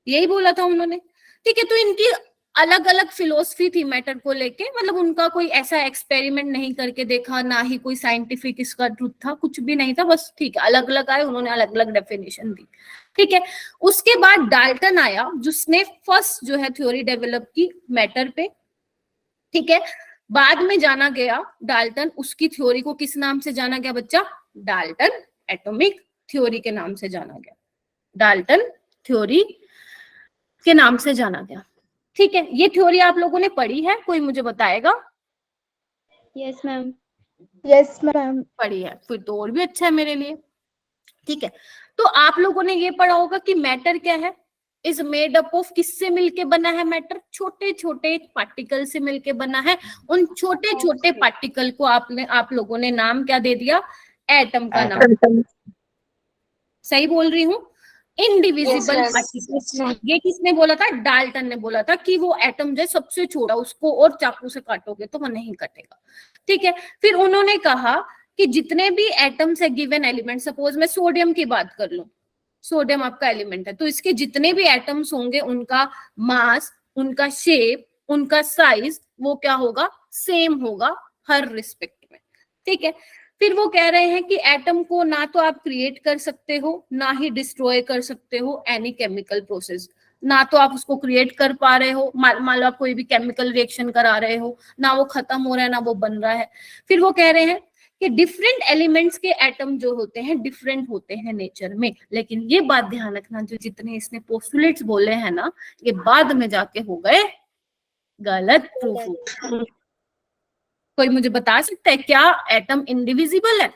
यही बोला था उन्होंने। ठीक है, तो इनकी अलग अलग फिलोसफी थी मैटर को लेके। मतलब उनका कोई ऐसा एक्सपेरिमेंट नहीं करके देखा, ना ही कोई साइंटिफिक इसका ट्रुथ था, कुछ भी नहीं था, बस ठीक है अलग अलग आए, उन्होंने अलग अलग डेफिनेशन दी। ठीक है, उसके बाद डाल्टन आया, जिसने फर्स्ट जो है थ्योरी डेवलप की मैटर पे। ठीक है, बाद में जाना गया डाल्टन, उसकी थ्योरी को किस नाम से जाना गया बच्चा? डाल्टन एटॉमिक थ्योरी के नाम से जाना गया, डाल्टन थ्योरी के नाम से जाना गया। ठीक है, ये थ्योरी आप लोगों ने पढ़ी है? कोई मुझे बताएगा? Yes ma'am. Yes ma'am. पढ़ी है, फिर तो और भी अच्छा है मेरे लिए। ठीक है, तो आप लोगों ने ये पढ़ा होगा कि मैटर क्या है? इज मेड अप ऑफ, किससे मिलके बना है मैटर? छोटे छोटे पार्टिकल से मिलके बना है। उन छोटे छोटे पार्टिकल को आप लोगों ने नाम क्या दे दिया? एटम का नाम। सही बोल रही हूँ? Indivisible particle. ये किसने बोला था? डाल्टन ने बोला था कि वो एटम जो सबसे छोटा, उसको और चाकू से काटोगे तो वो नहीं कटेगा। ठीक है, फिर उन्होंने कहा कि जितने भी एटम्स है गिवन एलिमेंट, सपोज मैं सोडियम की बात कर लूं, सोडियम आपका एलिमेंट है, तो इसके जितने भी एटम्स होंगे उनका मास, उनका शेप, उनका साइज, वो क्या होगा? सेम होगा हर रिस्पेक्ट में। ठीक है, फिर वो कह रहे हैं कि एटम को ना तो आप क्रिएट कर सकते हो, ना ही डिस्ट्रॉय कर सकते हो एनी केमिकल प्रोसेस। ना तो आप उसको क्रिएट कर पा रहे हो, मान लो आप कोई भी केमिकल रिएक्शन करा रहे हो, ना वो खत्म हो रहा है ना वो बन रहा है। फिर वो कह रहे हैं कि डिफरेंट एलिमेंट्स के एटम जो होते हैं डिफरेंट होते हैं नेचर में, लेकिन ये बात ध्यान रखना, जो जितने इसने पोस्टुलेट्स बोले हैं ना, ये बाद में जाके हो गए गलत प्रूफ। कोई मुझे बता सकता है क्या एटम इंडिविजिबल है?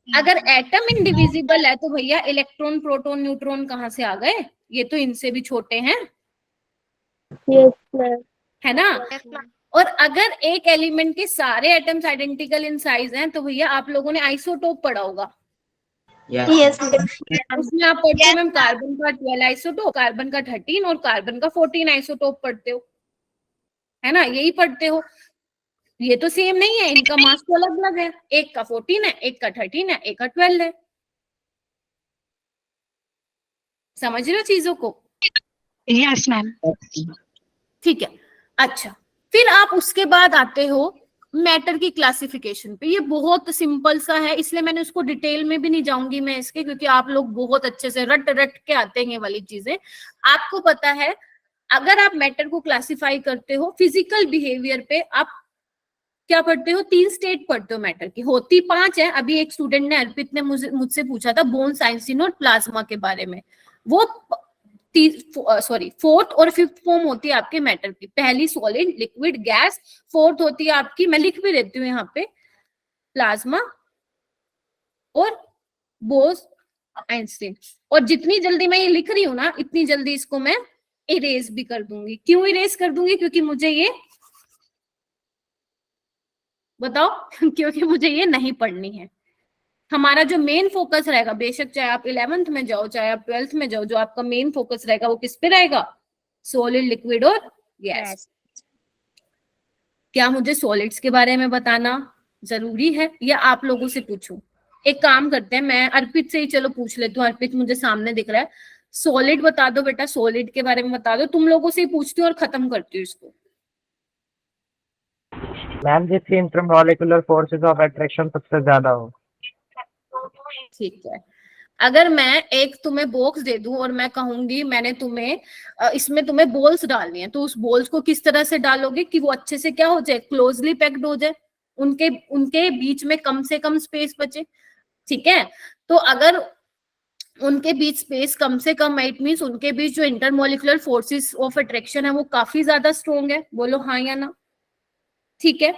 अगर एटम इंडिविजिबल है तो भैया इलेक्ट्रॉन, प्रोटॉन, न्यूट्रॉन कहाँ से आ गए? ये तो इनसे भी छोटे हैं। है ना? और अगर एक एलिमेंट के सारे एटम्स आइडेंटिकल इन साइज हैं तो भैया आप लोगों ने आइसोटोप पढ़ा होगा। उसमें आप पढ़ते हो मैम कार्बन का 12 आइसोटोप, कार्बन का 13 और कार्बन का 14 आइसोटोप पढ़ते हो, है ना? यही पढ़ते हो। ये तो सेम नहीं है, इनका मास तो अलग अलग है, एक का 14 है, एक का 13 है, एक का 12 है। समझ रहे हो चीजों को? Yes ma'am. ठीक है, अच्छा, फिर आप उसके बाद आते हो मैटर की क्लासिफिकेशन पे। ये बहुत सिंपल सा है, इसलिए मैंने उसको डिटेल में भी नहीं जाऊंगी मैं इसके, क्योंकि आप लोग बहुत अच्छे से रट रट के आते हैं ये वाली चीजें। आपको पता है अगर आप मैटर को क्लासिफाई करते हो फिजिकल बिहेवियर पे, आप क्या पढ़ते हो? 3 स्टेट पढ़ते हो मैटर की, होती 5 है। अभी एक स्टूडेंट ने, अर्पित ने मुझसे पूछा था बोन, साइंसिन और प्लाज्मा के बारे में। वो 4th और 5th फॉर्म होती है आपके मैटर की। पहली सॉलिड, लिक्विड, गैस। 4th होती है आपकी, मैं लिख भी देती हूँ यहाँ पे, प्लाज्मा और बोस आइंस्टीन। और जितनी जल्दी मैं ये लिख रही हूँ ना, इतनी जल्दी इसको मैं इरेज भी कर दूंगी। क्यों इरेज कर दूंगी? क्योंकि मुझे ये, बताओ क्योंकि मुझे ये नहीं पढ़नी है। हमारा जो मेन फोकस रहेगा, बेशक चाहे आप 11th में जाओ चाहे आप 12th में जाओ, जो आपका मेन फोकस रहेगा वो किस पे रहेगा? सॉलिड, लिक्विड और गैस। क्या मुझे सॉलिड्स के बारे में बताना जरूरी है या आप लोगों से पूछूं? एक काम करते हैं, मैं अर्पित से ही चलो पूछ लेती हूँ। अर्पित मुझे सामने दिख रहा है, सॉलिड बता दो बेटा, सॉलिड के बारे में बता दो। तुम लोगों से ही पूछती हूँ और खत्म करती हूँ इसको। मैम जिसकी इंटरमॉलिक्यूलर फोर्सेस ऑफ अट्रैक्शन सबसे ज्यादा हो। ठीक है, अगर मैं एक तुम्हें बॉक्स दे दूं और मैं कहूंगी मैंने तुम्हें इसमें तुम्हें बॉल्स डालनी है, तो उस बॉल्स को किस तरह से डालोगे कि वो अच्छे से क्या हो जाए? क्लोजली पैक्ड हो जाए, उनके बीच में कम से कम स्पेस बचे। ठीक है, तो अगर उनके बीच स्पेस कम से कम है, इट मीन्स उनके बीच जो इंटरमोलिकुलर फोर्सेस ऑफ अट्रैक्शन है वो काफी ज्यादा स्ट्रोंग है। बोलो हाँ या ना? ठीक है,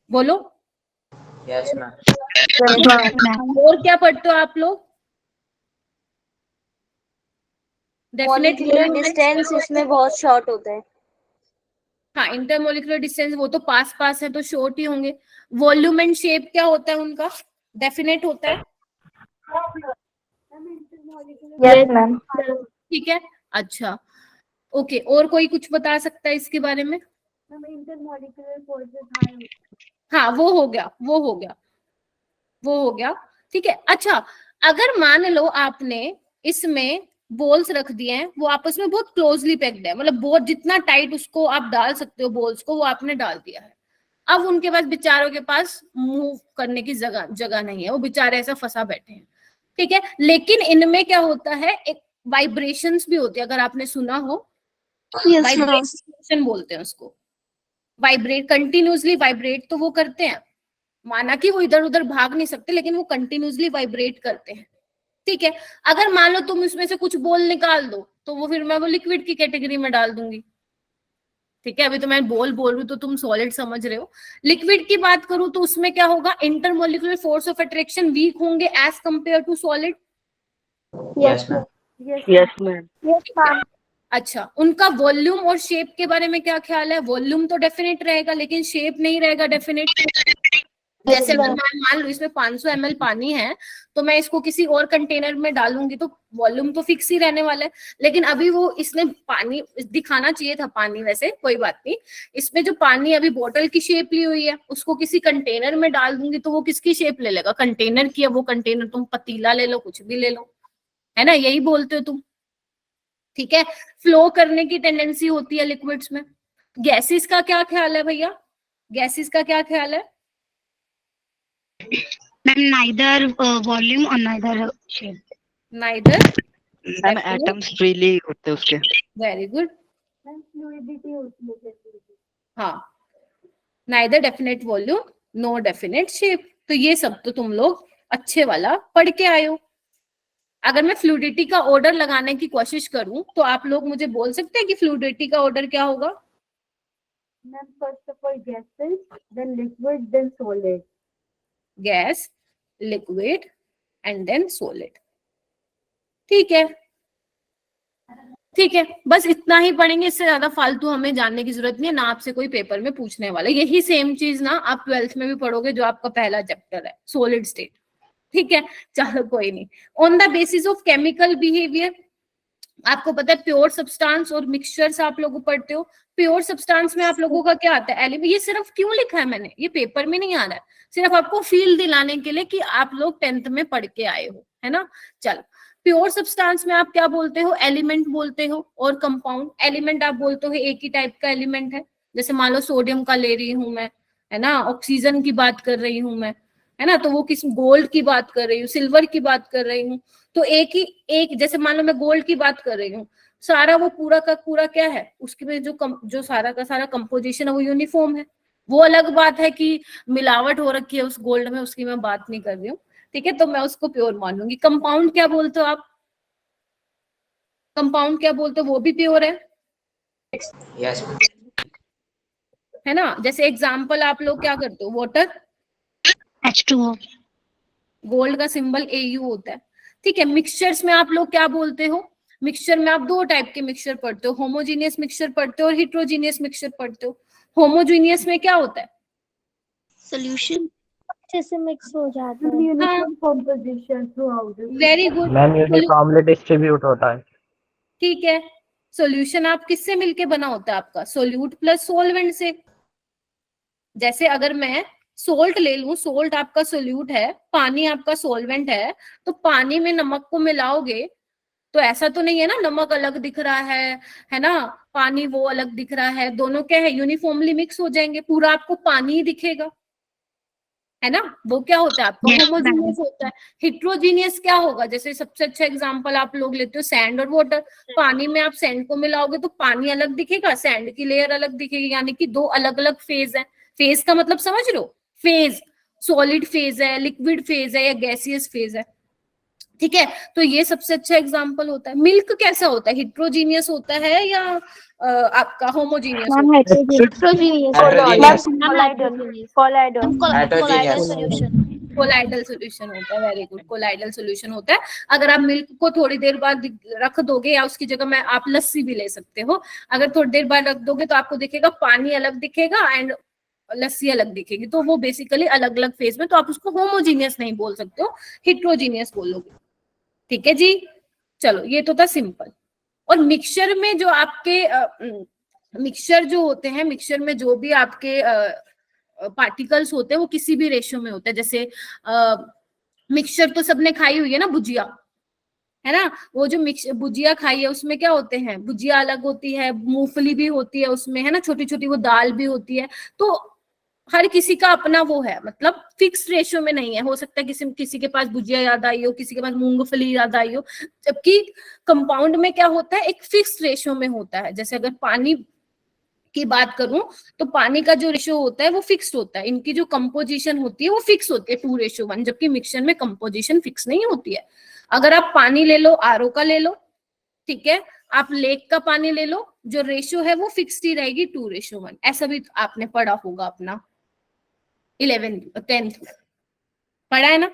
बोलो। Yes, ma'am. और क्या पढ़ते हो आप लोग? मॉलिक्यूलर डिस्टेंस इसमें बहुत शॉर्ट होता है। हाँ, इंटरमोलिकुलर डिस्टेंस वो तो पास पास है तो शॉर्ट ही होंगे। वॉल्यूम एंड शेप क्या होता है उनका? डेफिनेट होता है। Yes ma'am. ठीक है, अच्छा, ओके। और कोई कुछ बता सकता है इसके बारे में? इंटरमॉलिक्यूलर फोर्सेस हाँ, वो हो गया, वो हो गया, वो हो गया। ठीक है, अच्छा, अगर मान लो आपने इसमें बॉल्स रख दिए हैं, वो आपस में बहुत क्लोजली पैक्ड है, मतलब बहुत जितना टाइट उसको आप डाल सकते हो बॉल्स को, वो आपने डाल दिया है। अब उनके पास, बेचारों के पास मूव करने की जगह नहीं है, वो बेचारे ऐसा फंसा बैठे हैं। ठीक है, लेकिन इनमें क्या होता है, एक वाइब्रेशंस भी होती है, अगर आपने सुना हो। वाइब्रेशन बोलते हैं उसको, वाइब्रेट, कंटिन्यूसली वाइब्रेट तो वो करते हैं। माना कि वो इधर उधर भाग नहीं सकते, लेकिन वो कंटिन्यूसली वाइब्रेट करते हैं। ठीक है, अगर मान लो तुम इसमें से कुछ बॉल निकाल दो, तो वो फिर मैं वो लिक्विड की कैटेगरी में डाल दूंगी। ठीक है, अभी तो मैं बोल रही हूँ तो तुम सॉलिड समझ रहे हो। लिक्विड की बात करूं तो उसमें क्या होगा, intermolecular force of attraction weak होंगे as compare to solid. Yes, ma'am. Yes ma'am. अच्छा, उनका वॉल्यूम और शेप के बारे में क्या ख्याल है? वॉल्यूम तो डेफिनेट रहेगा, लेकिन शेप नहीं रहेगा डेफिनेट। जैसे अगर मैं मान लो इसमें 500 ml पानी है, तो मैं इसको किसी और कंटेनर में डालूंगी तो वॉल्यूम तो फिक्स ही रहने वाला है। लेकिन अभी वो इसने पानी दिखाना चाहिए था, पानी, वैसे कोई बात नहीं। इसमें जो पानी अभी बोतल की शेप ली हुई है, उसको किसी कंटेनर में डाल दूंगी तो वो किसकी शेप ले लेगा? कंटेनर की। वो कंटेनर तुम पतीला ले लो, कुछ भी ले लो, है ना, यही बोलते हो तुम। ठीक है, फ्लो करने की टेंडेंसी होती है लिक्विड्स में। गैसेस का क्या ख्याल है भैया? गैसेस का क्या ख्याल है? मैम नाइदर वॉल्यूम और neither shape. Neither, ma'am atoms freely होते हैं उसके। Very good. फ्लूइडिटी होती है। हाँ, neither definite volume, no definite shape. तो ये सब तो तुम लोग अच्छे वाला पढ़ के आए हो। अगर मैं फ्लूइडिटी का ऑर्डर लगाने की कोशिश करूं तो आप लोग मुझे बोल सकते हैं कि फ्लूइडिटी का ऑर्डर क्या होगा? Ma'am first of all gases, then liquid, then solid. Gas, liquid and then solid. ठीक है, ठीक है, बस इतना ही पढ़ेंगे, इससे ज्यादा फालतू हमें जानने की जरूरत नहीं है, ना आपसे कोई पेपर में पूछने वाला। यही सेम चीज ना आप 12th में भी पढ़ोगे, जो आपका पहला चैप्टर है सॉलिड स्टेट। ठीक है, चलो कोई नहीं। On the basis of chemical behaviour, आपको पता है प्योर सब्सटेंस और मिक्सचर्स आप लोग पढ़ते हो। प्योर सब्सटेंस में आप लोगों का क्या आता है? एलिमेंट। ये सिर्फ क्यों लिखा है मैंने, ये पेपर में नहीं आ रहा है, सिर्फ आपको फील दिलाने के लिए कि आप लोग 10th में पढ़ के आए हो, है ना। चलो, प्योर सब्सटेंस में आप क्या बोलते हो? एलिमेंट बोलते हो। और कंपाउंड एलिमेंट आप बोलते हो एक ही टाइप का एलिमेंट है। जैसे मान लो सोडियम का ले रही हूं मैं, है ना, ऑक्सीजन की बात कर रही हूं मैं, है ना, तो वो किस, गोल्ड की बात कर रही हूँ, सिल्वर की बात कर रही हूँ। तो एक जैसे मान लो मैं गोल्ड की बात कर रही हूँ, सारा वो पूरा का पूरा क्या है, उसके में जो सारा का सारा कंपोजिशन है वो यूनिफॉर्म है। वो अलग बात है कि मिलावट हो रखी है उस गोल्ड में, उसकी मैं बात नहीं कर रही हूँ। ठीक है, तो मैं उसको प्योर मानूंगी। कंपाउंड क्या बोलते हो आप? कंपाउंड क्या बोलते हो? वो भी प्योर है, Yes, ma'am. है ना। जैसे एग्जाम्पल आप लोग क्या करते हो? Water, H2O। गोल्ड का सिंबल AU होता है। ठीक है, मिक्सचर्स में आप लोग क्या बोलते हो? मिक्सचर में आप दो टाइप के मिक्सचर पढ़ते हो, होमोजीनियस मिक्सचर पढ़ते हो और हिट्रोजीनियस मिक्सचर पढ़ते हो। होमोजीनियस में क्या होता है? सोल्यूशन अच्छे से मिक्स हो जाता है। Uniform composition through out. Very good. Ma'am uniformly distribute होता है। ठीक है, सॉल्यूशन आप किससे मिलके बना होता है आपका? सोल्यूट प्लस सोलवेंट से। जैसे अगर मैं सोल्ट ले लूं, सोल्ट आपका सोल्यूट है, पानी आपका सोलवेंट है, तो पानी में नमक को मिलाओगे तो ऐसा तो नहीं है ना नमक अलग दिख रहा है ना, पानी वो अलग दिख रहा है, दोनों क्या है, यूनिफॉर्मली मिक्स हो जाएंगे, पूरा आपको पानी ही दिखेगा, है ना। वो क्या होता है आपका? होमोजीनियस होता है। हिट्रोजीनियस क्या होगा? जैसे सबसे अच्छा एग्जांपल आप लोग लेते हो सैंड और वाटर। पानी में आप सैंड को मिलाओगे तो पानी अलग दिखेगा, सैंड की लेयर अलग दिखेगी, यानी कि दो अलग अलग फेज है। फेज का मतलब समझ रहे हो? फेज, सॉलिड फेज है, लिक्विड फेज है या गैसियस फेज है। ठीक है, तो ये सबसे अच्छा एग्जाम्पल होता है। मिल्क कैसा होता है, हिट्रोजीनियस होता है या आपका होमोजीनियस होता है? कोलाइडल सोल्यूशन होता है, वेरी गुड, कोलाइडल सोल्यूशन होता है। अगर आप मिल्क को थोड़ी देर बाद रख दोगे, या उसकी जगह में आप लस्सी भी ले सकते हो, अगर थोड़ी देर बाद रख दोगे तो आपको दिखेगा पानी अलग दिखेगा एंड लस्सी अलग दिखेगी, तो वो बेसिकली अलग अलग फेज में, तो आप उसको होमोजीनियस नहीं बोल सकते हो, हिट्रोजीनियस बोलोगे। ठीक है जी, चलो ये तो था सिंपल। और मिक्सचर में जो आपके मिक्सचर जो होते हैं, मिक्सचर में जो भी आपके पार्टिकल्स होते हैं वो किसी भी रेशियो में होते हैं। जैसे मिक्सचर तो सबने खाई हुई है ना, भुजिया, है ना, वो जो भुजिया खाई है उसमें क्या होते हैं, भुजिया अलग होती है, मूंगफली भी होती है उसमें, है ना, छोटी छोटी वो दाल भी होती है। तो हर किसी का अपना वो है, मतलब फिक्स रेशियो में नहीं है। हो सकता है किसी के पास भुजिया याद आई हो, किसी के पास मूंगफली याद आई हो, जबकि कंपाउंड में क्या होता है, एक फिक्स रेशियो में होता है। जैसे अगर पानी की बात करूं तो पानी का जो रेशियो होता है वो फिक्स्ड होता है, इनकी जो कंपोजिशन होती है वो फिक्स होती है 2:1, जबकि मिक्सचर में कंपोजिशन फिक्स नहीं होती है। अगर आप पानी ले लो, आरओ का ले लो, ठीक है, आप लेक का पानी ले लो, जो रेशियो है वो फिक्स्ड ही रहेगी 2:1। ऐसा भी आपने पढ़ा होगा अपना 11th 10th में पढ़ा है ना,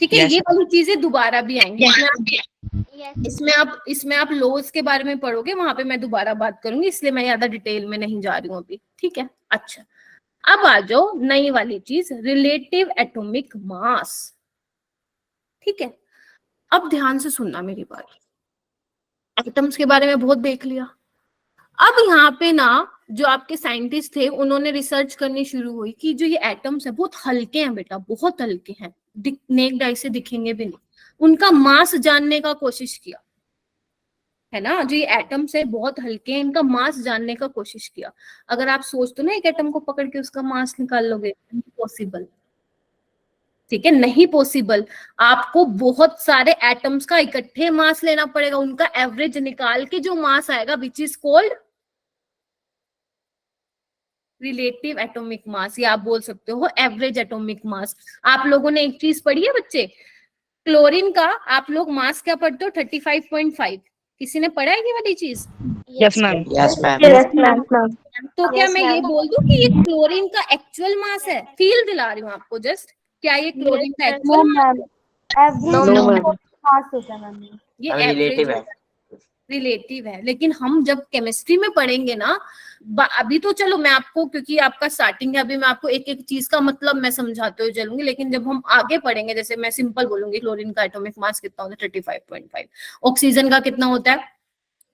ठीक है। ये वाली चीजें दोबारा भी आएंगी, इसमें आप लॉज के बारे में पढ़ोगे, वहां पे मैं दोबारा बात करूंगी, इसलिए मैं ज्यादा डिटेल में नहीं जा रही हूँ अभी, ठीक है। अच्छा, अब आ जाओ नई वाली चीज, रिलेटिव एटॉमिक मास। ठीक है, अब ध्यान से सुनना मेरी बात। एटम्स के बारे में बहुत देख लिया, अब यहाँ पे ना जो आपके साइंटिस्ट थे उन्होंने रिसर्च करनी शुरू हुई कि जो ये एटम्स है बहुत हल्के हैं बेटा, बहुत हल्के हैं, नेक्ड आई से दिखेंगे भी नहीं। उनका मास जानने का कोशिश किया, है ना, जो ये एटम्स है बहुत हल्के हैं, इनका मास जानने का कोशिश किया। अगर आप सोचते हो ना एक एटम को पकड़ के उसका मास निकाल लोगे, पॉसिबल, ठीक है, नहीं पॉसिबल। आपको बहुत सारे एटम्स का इकट्ठे मास लेना पड़ेगा, उनका एवरेज निकाल के जो मास आएगा, which is called relative atomic mass, या आप बोल सकते हो एवरेज एटॉमिक मास। आप लोगों ने एक चीज पढ़ी है बच्चे, क्लोरीन का आप लोग मास क्या पढ़ते हो, 35.5, किसी ने पढ़ा है ये वाली चीज? Yes ma'am. Yes ma'am. तो क्या मैं ये बोल दूं कि ये क्लोरीन का एक्चुअल मास है? फील दिला रही हूँ आपको जस्ट, क्या ये क्लोरीन का एक्चुअल ये रिलेटिव है, रिलेटिव है। लेकिन हम जब केमिस्ट्री में पढ़ेंगे ना, अभी तो चलो मैं आपको, क्योंकि आपका स्टार्टिंग है अभी, मैं आपको एक एक चीज का मतलब मैं समझाते हुए चलूंगी, लेकिन जब हम आगे पढ़ेंगे, जैसे मैं सिंपल बोलूंगी क्लोरीन का एटॉमिक मास कितना होता है 35.5, ऑक्सीजन का कितना होता है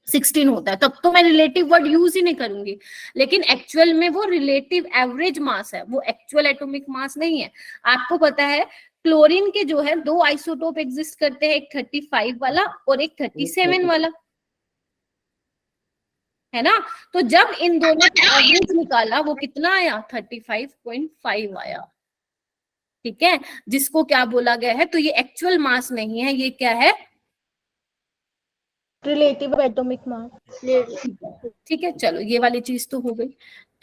16 होता है, तब तो मैं रिलेटिव वर्ड यूज ही नहीं करूंगी। लेकिन एक्चुअल में वो रिलेटिव एवरेज मास है, वो एक्चुअल एटॉमिक मास नहीं है। आपको पता है क्लोरीन के जो है 2 आइसोटोप एग्जिस्ट करते हैं, एक 35 वाला और एक 37 वाला, है ना। तो जब इन दोनों का एवरेज निकाला वो कितना आया, 35.5 आया, ठीक है, जिसको क्या बोला गया है, तो ये एक्चुअल मास नहीं है, ये क्या है, रिलेटिव एटॉमिक मास। ठीक है, चलो ये वाली चीज तो हो गई,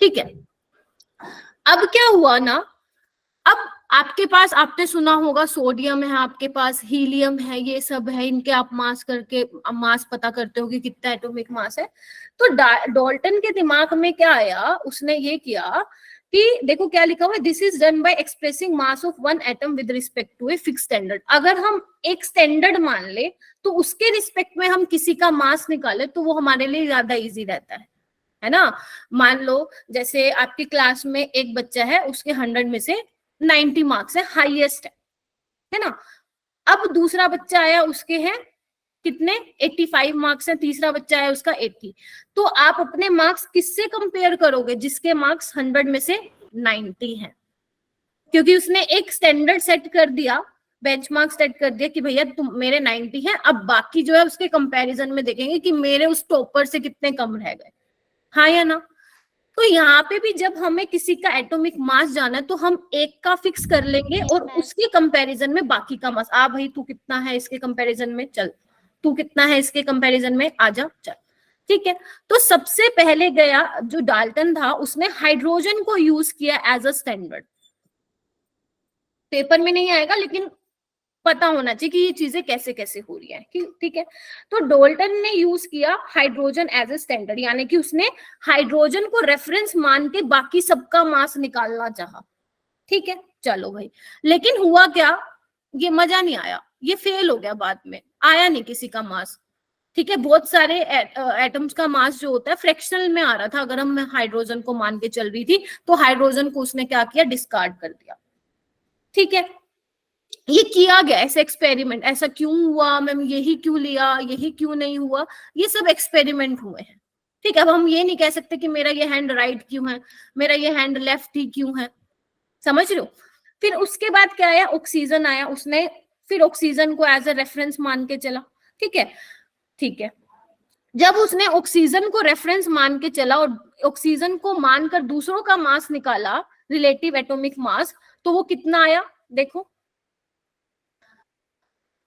ठीक है। अब क्या हुआ ना, अब आपके पास, आपने सुना होगा सोडियम है, आपके पास हीलियम है, ये सब है, इनके आप मास करके मास पता करते हो कि कितना एटॉमिक मास है। तो डाल्टन के दिमाग में क्या आया, उसने ये किया कि देखो क्या लिखा हुआ है, this is done by expressing mass of one atom with respect to a fix standard. अगर हम एक स्टैंडर्ड मान ले तो उसके रिस्पेक्ट में हम किसी का मास निकाले तो वो हमारे लिए ज्यादा इजी रहता है ना। मान लो जैसे आपकी क्लास में एक बच्चा है, उसके 100 में से 90 मार्क्स है, हाईएस्ट है ना। अब दूसरा बच्चा आया, उसके हैं कितने, 85 मार्क्स है, तीसरा बच्चा है उसका 80। तो आप अपने मार्क्स किससे कंपेयर करोगे, जिसके मार्क्स 100 में से 90 हैं, क्योंकि उसने एक स्टैंडर्ड सेट कर दिया, बेंचमार्क सेट कर दिया कि भैया तुम मेरे 90 हैं, अब बाकी जो है उसके कंपैरिजन में देखेंगे कि मेरे उस टॉपर से कितने कम रह गए, हाँ या ना। तो यहाँ पे भी जब हमें किसी का एटॉमिक मास जाना है तो हम एक का फिक्स कर लेंगे और उसके कंपैरिजन में बाकी का मास, आ भाई तू कितना है इसके कंपैरिजन में, चल तू कितना है इसके कंपैरिजन में, आजा चल, ठीक है। तो सबसे पहले गया जो डाल्टन था, उसने हाइड्रोजन को यूज किया एज अ स्टैंडर्ड। पेपर में नहीं आएगा लेकिन पता होना चाहिए कि ये चीजें कैसे कैसे हो रही है, ठीक है। तो डोल्टन ने यूज किया हाइड्रोजन एज ए स्टैंडर्ड, यानी कि उसने हाइड्रोजन को रेफरेंस मान के बाकी सबका मास निकालना चाहा, ठीक है। चलो भाई, लेकिन हुआ क्या, ये मजा नहीं आया, ये फेल हो गया, बाद में आया नहीं किसी का मास, ठीक है। बहुत सारे एटम्स का मास जो होता है फ्रैक्शनल में आ रहा था, अगर हम हाइड्रोजन को मान के चल रही थी तो हाइड्रोजन को उसने क्या किया, डिस्कार्ड कर दिया, ठीक है। ये किया गया ऐसे एक्सपेरिमेंट, ऐसा क्यों हुआ मैम, यही क्यों लिया, यही क्यों नहीं हुआ, ये सब एक्सपेरिमेंट हुए हैं, ठीक है। अब हम ये नहीं कह सकते कि मेरा ये हैंड राइट क्यों है, मेरा ये हैंड लेफ्ट ही क्यों है, समझ रहे हो। फिर उसके बाद क्या आया, ऑक्सीजन आया, उसने फिर ऑक्सीजन को एज ए रेफरेंस मान के चला, ठीक है, ठीक है। जब उसने ऑक्सीजन को रेफरेंस मान के चला और ऑक्सीजन को मानकर दूसरों का मास निकाला, रिलेटिव एटॉमिक मास, तो वो कितना आया देखो,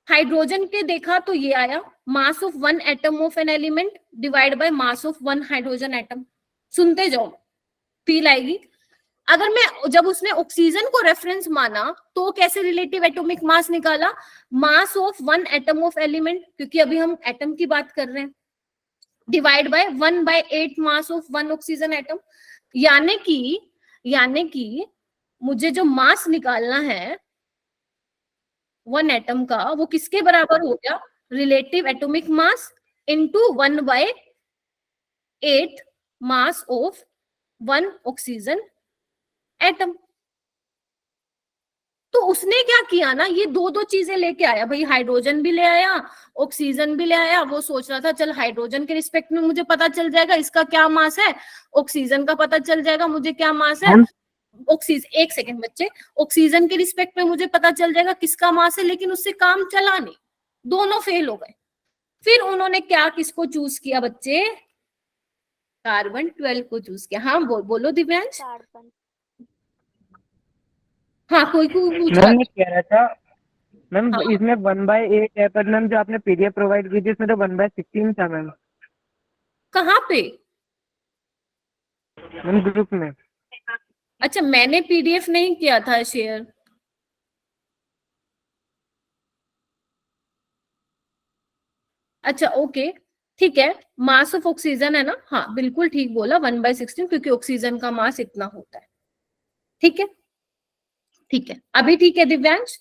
हाइड्रोजन के देखा तो ये आया मास of one atom of an element divide by mass of one hydrogen atom. सुनते जाओ, फील आएगी। अगर मैं, जब उसने ऑक्सीजन को रेफरेंस माना तो कैसे रिलेटिव एटॉमिक मास निकाला, मास of one atom of element, क्योंकि अभी हम एटम की बात कर रहे हैं, divide by 1/8 mass of one oxygen atom. यानी कि मुझे जो मास निकालना है वन एटम का, वो किसके बराबर हो गया, relative atomic mass into 1/8 mass of one oxygen atom. तो उसने क्या किया ना, ये दो चीजें लेके आया भाई, हाइड्रोजन भी ले आया, ऑक्सीजन भी ले आया। वो सोच रहा था चल हाइड्रोजन के रिस्पेक्ट में मुझे पता चल जाएगा इसका क्या मास है, ऑक्सीजन का पता चल जाएगा मुझे क्या मास है, ऑक्सीजन, एक सेकंड बच्चे, ऑक्सीजन के रिस्पेक्ट में मुझे पता चल जाएगा किसका मास है, लेकिन उससे काम चला नहीं, दोनों फेल हो गए। फिर उन्होंने क्या, किसको चूज किया बच्चे, कार्बन 12 को चूज किया। हाँ बोलो दिव्यांश। हाँ कोई पूछ रहा मैम मैं कह रहा था मैम, हाँ। इसमें 1/8 है, पर मैम जो आपने पीडीएफ प्रोवाइड की थी इसमें तो 1/16 था मैम, कहाँ पे, मैम ग्रुप में। अच्छा मैंने पीडीएफ नहीं किया था शेयर, अच्छा ओके ठीक है। मास ऑफ ऑक्सीजन है ना, हाँ बिल्कुल ठीक बोला, 1/16, क्योंकि ऑक्सीजन का मास इतना होता है, ठीक है, ठीक है। अभी ठीक है दिव्यांश,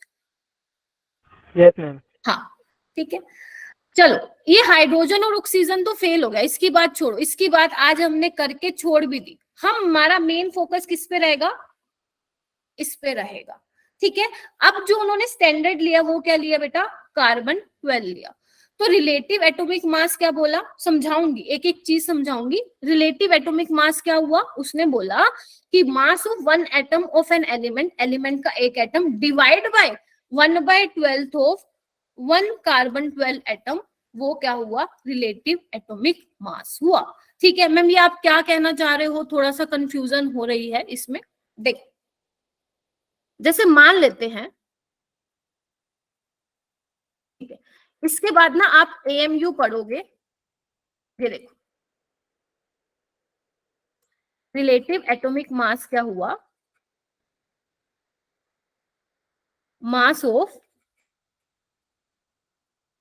यस मैम। हाँ ठीक है। चलो, ये हाइड्रोजन और ऑक्सीजन तो फेल हो गया, इसकी बात छोड़ो, इसकी बात आज हमने करके छोड़ भी दी। हमारा मेन फोकस किस पे रहेगा, इस पे रहेगा, ठीक है। अब जो उन्होंने स्टैंडर्ड लिया वो क्या लिया बेटा, कार्बन 12 लिया। तो रिलेटिव एटॉमिक मास क्या बोला, समझाऊंगी, एक एक चीज समझाऊंगी। रिलेटिव एटॉमिक मास क्या हुआ, उसने बोला कि मास of one atom of an element, element का एक atom, divide by 1/12 of one carbon 12 atom, वो क्या हुआ, रिलेटिव एटॉमिक मास हुआ, ठीक है। मैम ये आप क्या कहना चाह रहे हो, थोड़ा सा कंफ्यूजन हो रही है इसमें। देख, जैसे मान लेते हैं, ठीक है, इसके बाद ना आप एएमयू पढ़ोगे, ये देखो रिलेटिव एटॉमिक मास क्या हुआ, मास of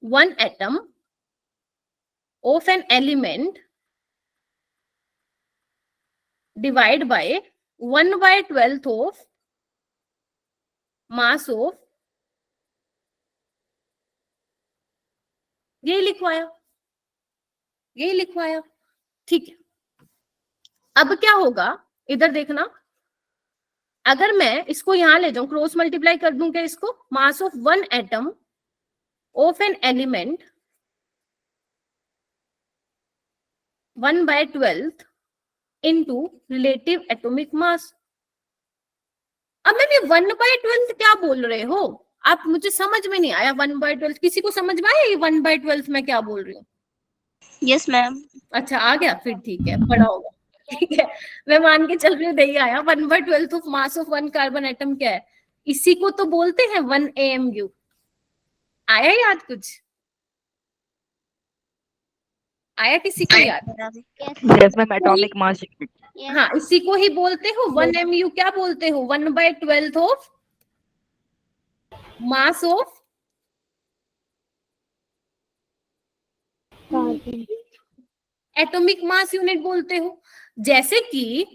one atom of an element divide by 1/12 of mass of, यही लिखवाया, ठीक है। अब क्या होगा, इधर देखना, अगर मैं इसको यहां ले जाऊं, क्रॉस मल्टीप्लाई कर दूं क्या इसको, मास of one atom of an element 1/12 into relative atomic mass. अब मैम ये 1/12 क्या बोल रहे हो आप, मुझे समझ में नहीं आया। 1/12 किसी को समझ में आया ये 1/12 मैं क्या बोल रही हूँ? Yes ma'am. अच्छा आ गया, फिर ठीक है, पढ़ा होगा, ठीक है। मैं मान के चल रही हूँ नहीं आया। 1/12 of mass of one carbon atom क्या है, इसी को तो बोलते हैं 1 AMU। आया याद कुछ, आया किसी को याद? Yes ma'am, atomic mass. हाँ इसी को ही बोलते हो 1 MU, क्या बोलते हो, 1/12 of mass of atomic mass unit बोलते हो। जैसे कि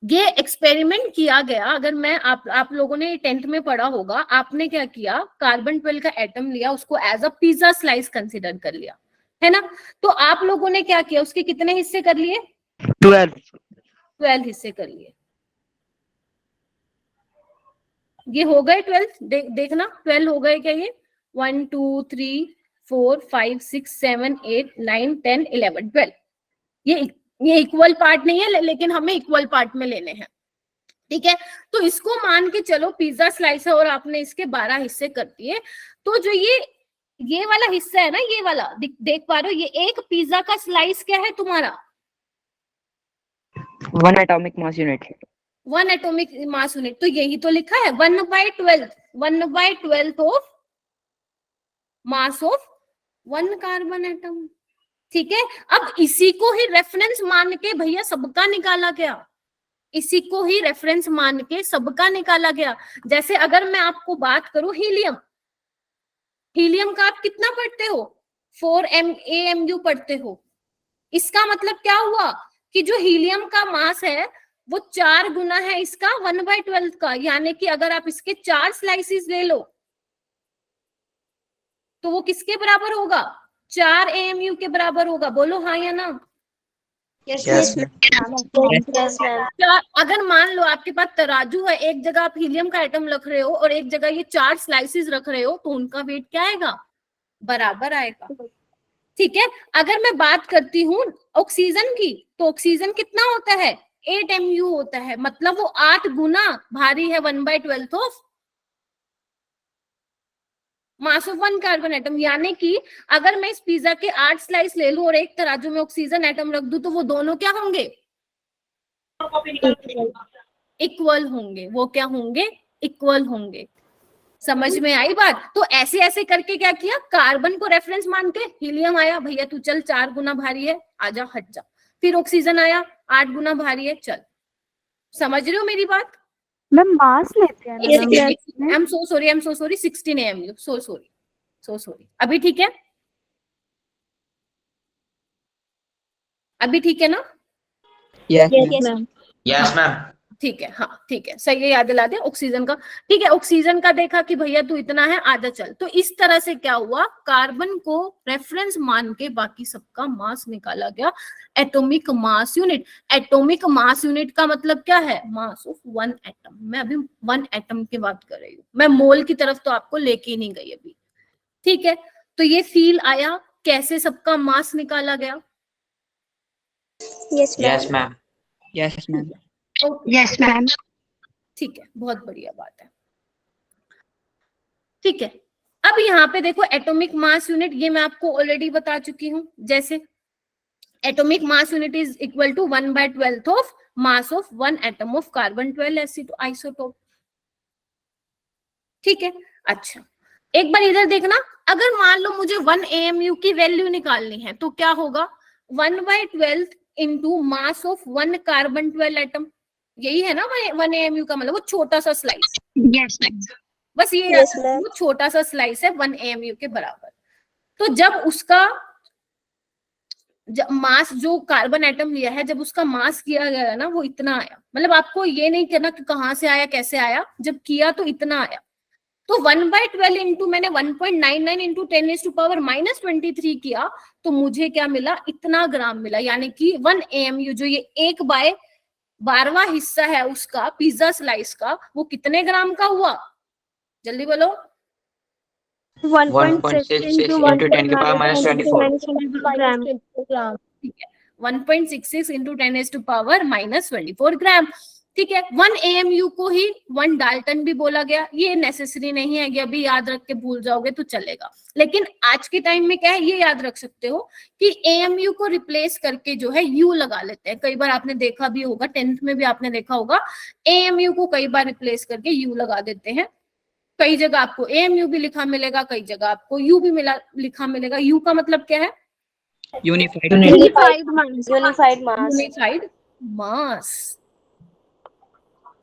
ये एक्सपेरिमेंट किया गया, अगर मैं आप लोगों ने 10th में पढ़ा होगा, आपने क्या किया, कार्बन 12 का एटम लिया, उसको as a pizza slice consider कर लिया, है ना। तो आप लोगों ने क्या किया, उसके कितने हिस्से कर लिए? 12 हिस्से कर लिए। ये हो गए 12, देखना 12 हो गए क्या ये? 1 2 3 4 5 6 7 8 9 10 11 12। ये इक्वल पार्ट नहीं है, लेकिन हमें इक्वल पार्ट में लेने हैं, ठीक है। तो इसको मान के चलो पिज्जा स्लाइस है और आपने इसके 12 हिस्से कर दिए। तो जो ये वाला हिस्सा है ना, ये वाला देख पा रहे हो, ये एक पिज्जा का स्लाइस क्या है तुम्हारा? 1 atomic mass unit. 1 atomic mass unit. तो यही तो लिखा है 1/12 of mass of 1 carbon atom, ठीक है। अब इसी को ही रेफरेंस मान के भैया सबका निकाला गया, इसी को ही रेफरेंस मान के सबका निकाला गया। जैसे अगर मैं आपको बात करूं हीलियम, हीलियम का आप कितना पढ़ते हो? 4 AMU पढ़ते हो। इसका मतलब क्या हुआ कि जो हीलियम का मास है वो 4 गुना है इसका 1/12 का, यानी कि अगर आप इसके 4 स्लाइसिस ले लो तो वो किसके बराबर होगा? 4 AMU के बराबर होगा। बोलो हाँ या ना? Yes, अगर मान लो आपके पास तराजू है, एक जगह आप हीलियम का एटम रख रहे हो और एक जगह ये 4 स्लाइसिस रख रहे हो, तो उनका वेट क्या आएगा? बराबर आएगा, ठीक है। अगर मैं बात करती हूँ ऑक्सीजन की, तो ऑक्सीजन कितना होता है? 8 MU होता है, मतलब वो 8 गुना भारी है 1/12 of mass of 1 carbon atom. यानी कि अगर मैं इस पिज्जा के 8 स्लाइस ले लूं और एक तराजू में ऑक्सीजन एटम रख दूं, तो वो दोनों क्या होंगे? इक्वल होंगे। वो क्या होंगे? इक्वल होंगे। समझ में आई बात? तो ऐसे ऐसे करके क्या किया, कार्बन को रेफरेंस मान के हीलियम आया, भैया तू चल 4 गुना भारी है, आजा हट जा। फिर ऑक्सीजन आया 8 गुना भारी है, चल। समझ रहे हो मेरी बात? मैम मास लेते हैं ना? I am so sorry 16 AMU, so sorry. अभी ठीक है? अभी ठीक है ना? Yes, ma'am. ठीक है, हाँ ठीक है, सही है, याद दिला दे ऑक्सीजन का। ठीक है, ऑक्सीजन का देखा कि भैया तू इतना है, आधा चल। तो इस तरह से क्या हुआ, कार्बन को रेफरेंस मान के बाकी सबका मास निकाला गया, atomic mass unit. Atomic mass unit का मतलब क्या है? मास ऑफ 1 एटम। मैं अभी 1 एटम की बात कर रही हूँ, मैं मोल की तरफ तो आपको लेके ही नहीं गई अभी, ठीक है। तो ये फील आया कैसे सबका मास निकाला गया? Yes, ma'am. Yes ma'am. Yes ma'am. ठीक है, बहुत बढ़िया बात है, ठीक है। अब यहाँ पे देखो एटॉमिक मास यूनिट, ये मैं आपको ऑलरेडी बता चुकी हूँ। जैसे atomic mass unit is equal to 1/12 of mass of 1 atom of carbon 12 isotope, ठीक है। अच्छा, एक बार इधर देखना, अगर मान लो मुझे 1 AMU की वैल्यू निकालनी है तो क्या होगा? 1/12 into mass of 1 carbon 12 atom, यही है ना 1 AMU का मतलब, वो छोटा सा स्लाइस। Yes ma'am. बस ये वो छोटा सा स्लाइस है 1 AMU के बराबर। तो जब उसका मास, जो कार्बन एटम लिया है, जब उसका मास किया गया है ना, वो इतना आया। मतलब आपको ये नहीं कहना कि कहाँ से आया, कैसे आया, जब किया तो इतना आया। तो 1/12 इंटू मैंने 1.99 इंटू 10⁻⁻23 किया, तो मुझे क्या मिला? इतना ग्राम मिला। यानी कि 1 AMU जो ये 1/12वां हिस्सा है उसका, पिज्जा स्लाइस का, वो कितने ग्राम का हुआ? जल्दी बोलो। 1.66 into 10⁻⁻24 ग्राम। ठीक है, 1.66 इंटू 10⁻⁻24 ग्राम, ठीक है। 1 AMU को ही 1 डाल्टन भी बोला गया। ये नेसेसरी नहीं है कि अभी याद रख के भूल जाओगे तो चलेगा, लेकिन आज के टाइम में क्या है, ये याद रख सकते हो कि AMU को रिप्लेस करके जो है U लगा लेते हैं। कई बार आपने देखा भी होगा, 10th में भी आपने देखा होगा, AMU को कई बार रिप्लेस करके U लगा देते हैं। कई जगह आपको AMU भी लिखा मिलेगा, कई जगह आपको U भी लिखा मिलेगा। U का मतलब क्या है? यूनिफाइड मास,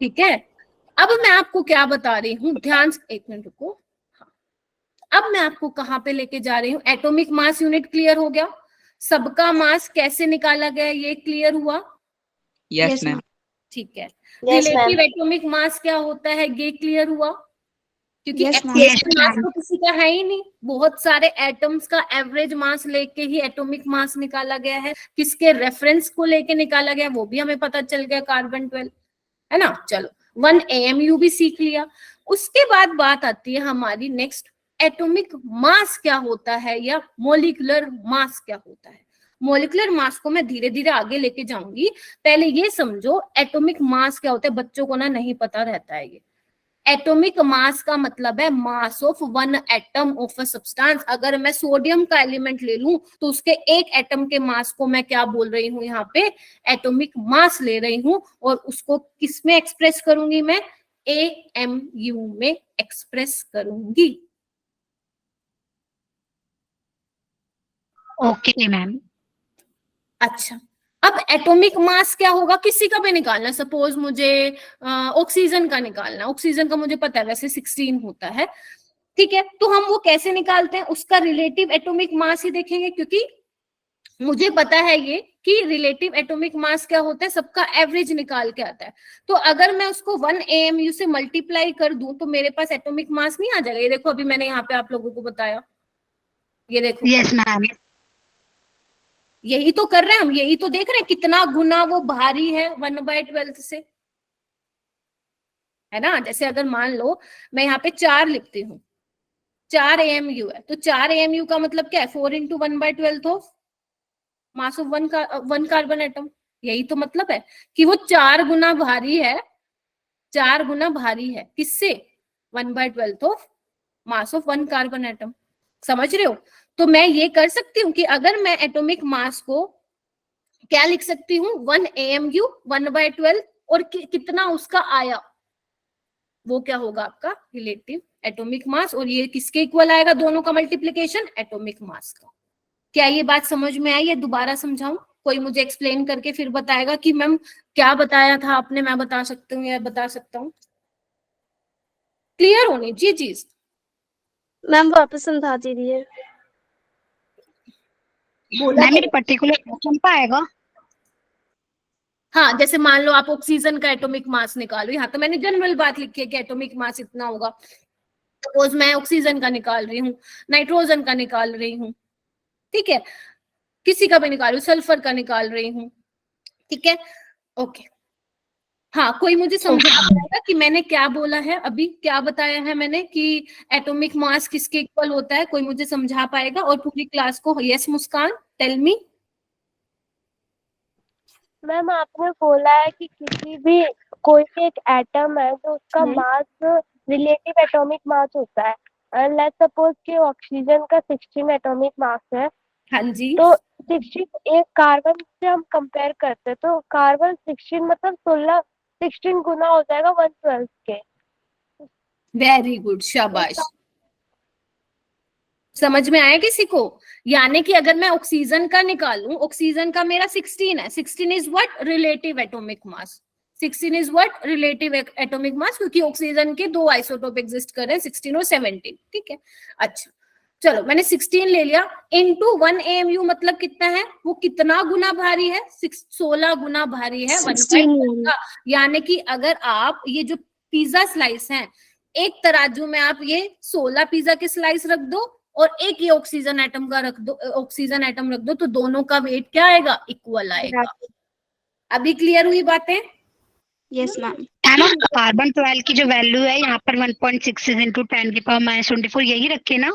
ठीक है। अब मैं आपको क्या बता रही हूँ, ध्यान से, एक मिनट रुको। हाँ, अब मैं आपको कहाँ पे लेके जा रही हूँ? एटॉमिक मास यूनिट क्लियर हो गया। सबका मास कैसे निकाला गया, ये क्लियर हुआ? Yes ma'am. ठीक है। Yes, रिलेटिव एटॉमिक मास क्या होता है, ये क्लियर हुआ? क्योंकि Yes, ma'am. एटॉमिक मास तो किसी का है ही नहीं, बहुत सारे एटम्स का एवरेज मास लेके ही एटॉमिक मास निकाला गया है। किसके रेफरेंस को लेके निकाला गया वो भी हमें पता चल गया, कार्बन 12, है ना। चलो 1 AMU भी सीख लिया। उसके बाद बात आती है हमारी नेक्स्ट, एटॉमिक मास क्या होता है या मोलिकुलर मास क्या होता है। मोलिकुलर मास को मैं धीरे धीरे आगे लेके जाऊंगी, पहले ये समझो एटॉमिक मास क्या होता है। बच्चों को ना नहीं पता रहता है ये। एटॉमिक मास का मतलब है मास of one atom of a substance. अगर मैं सोडियम का एलिमेंट ले लूं तो उसके एक एटम के मास को मैं क्या बोल रही हूं, यहाँ पे एटॉमिक मास ले रही हूं, और उसको किस में एक्सप्रेस करूंगी, मैं AMU में एक्सप्रेस करूंगी। Okay ma'am. अच्छा, अब एटॉमिक मास क्या होगा, किसी का भी निकालना। सपोज मुझे ऑक्सीजन का निकालना, ऑक्सीजन का मुझे पता है वैसे 16 होता है, ठीक है। तो हम वो कैसे निकालते हैं, उसका रिलेटिव एटॉमिक मास ही देखेंगे, क्योंकि मुझे पता है ये कि रिलेटिव एटॉमिक मास क्या होता है, सबका एवरेज निकाल के आता है। तो अगर मैं उसको 1 AMU से मल्टीप्लाई कर दूं तो मेरे पास एटॉमिक मास नहीं आ जाएगा। ये देखो अभी मैंने यहाँ पे आप लोगों को बताया, ये देखो। Yes ma'am. यही तो कर रहे हैं हम, यही तो देख रहे हैं कितना गुना वो भारी है 1/12 से, है ना। जैसे अगर मान लो मैं यहाँ पे 4 लिखती हूँ, 4 AMU है, तो 4 AMU का मतलब क्या है, 4 × 1/12 of mass of one carbon atom. यही तो मतलब है कि वो 4 गुना भारी है, 4 गुना भारी है किससे, 1/12 of mass of one carbon atom. समझ रहे हो। तो मैं ये कर सकती हूँ कि अगर मैं एटॉमिक मास को क्या लिख सकती हूँ, 1 AMU 1/12, और कितना उसका आया, वो क्या होगा आपका रिलेटिव एटॉमिक मास। और ये किसके इक्वल आएगा, दोनों का मल्टीप्लिकेशन एटॉमिक मास का। क्या ये बात समझ में आई, या दोबारा समझाऊं? कोई मुझे एक्सप्लेन करके फिर बताएगा कि मैम क्या बताया था आपने, मैं बता सकती हूँ या बता सकता हूँ। क्लियर होनी चाहिए चीज। मैम वापस समझा दीजिए। मैम मेरे पर्टिकुलर क्वेश्चन पे आएगा। हाँ, जैसे मान लो आप ऑक्सीजन का एटॉमिक मास निकालो, यहाँ तो मैंने जनरल बात लिखी है कि एटॉमिक मास इतना होगा। सपोज मैं ऑक्सीजन का निकाल रही हूँ, नाइट्रोजन का निकाल रही हूँ, ठीक है, किसी का भी निकाल, सल्फर का निकाल रही हूँ, ठीक है, ओके। हाँ, कोई मुझे समझा पाएगा कि मैंने क्या बोला है, अभी क्या बताया है मैंने कि एटॉमिक मास किसके इक्वल होता है, कोई मुझे समझा पाएगा? और पूरी क्लास को यस मुस्कान टेल मी। मैम आपने बोला है कि किसी भी कोई भी एक एटम है तो उसका मास रिलेटिव एटॉमिक मास होता है। लेट्स सपोज कि ऑक्सीजन का 16 एटॉमिक मास है। हाँ जी। तो 16 एक कार्बन से हम कंपेयर करते हैं तो कार्बन 16 मतलब 16 गुना हो जाएगा 1/12 के। वेरी गुड, शाबाश। समझ में आया किसी को? यानी कि अगर मैं ऑक्सीजन का निकालूं, ऑक्सीजन का मेरा 16 है, 16 is what relative atomic mass, 16 is what relative atomic mass, क्योंकि ऑक्सीजन के 2 आइसोटोप एग्जिस्ट कर रहे हैं, 16 और 17, ठीक है। अच्छा चलो, मैंने 16 ले लिया, इनटू 1 AMU मतलब कितना है, वो कितना गुना भारी है, 16 गुना भारी है 1/12 का। यानी कि अगर आप ये जो पिज्जा स्लाइस हैं, एक तराजू में आप ये 16 पिज्जा के स्लाइस रख दो और एक ये ऑक्सीजन एटम का रख दो, ऑक्सीजन एटम रख दो, तो दोनों का वेट क्या आएगा, इक्वल आएगा। अभी क्लियर हुई बातें? Yes ma'am. कार्बन 12 की जो वैल्यू है यहाँ पर 1.66 × 10⁻⁻24 यही रखे ना?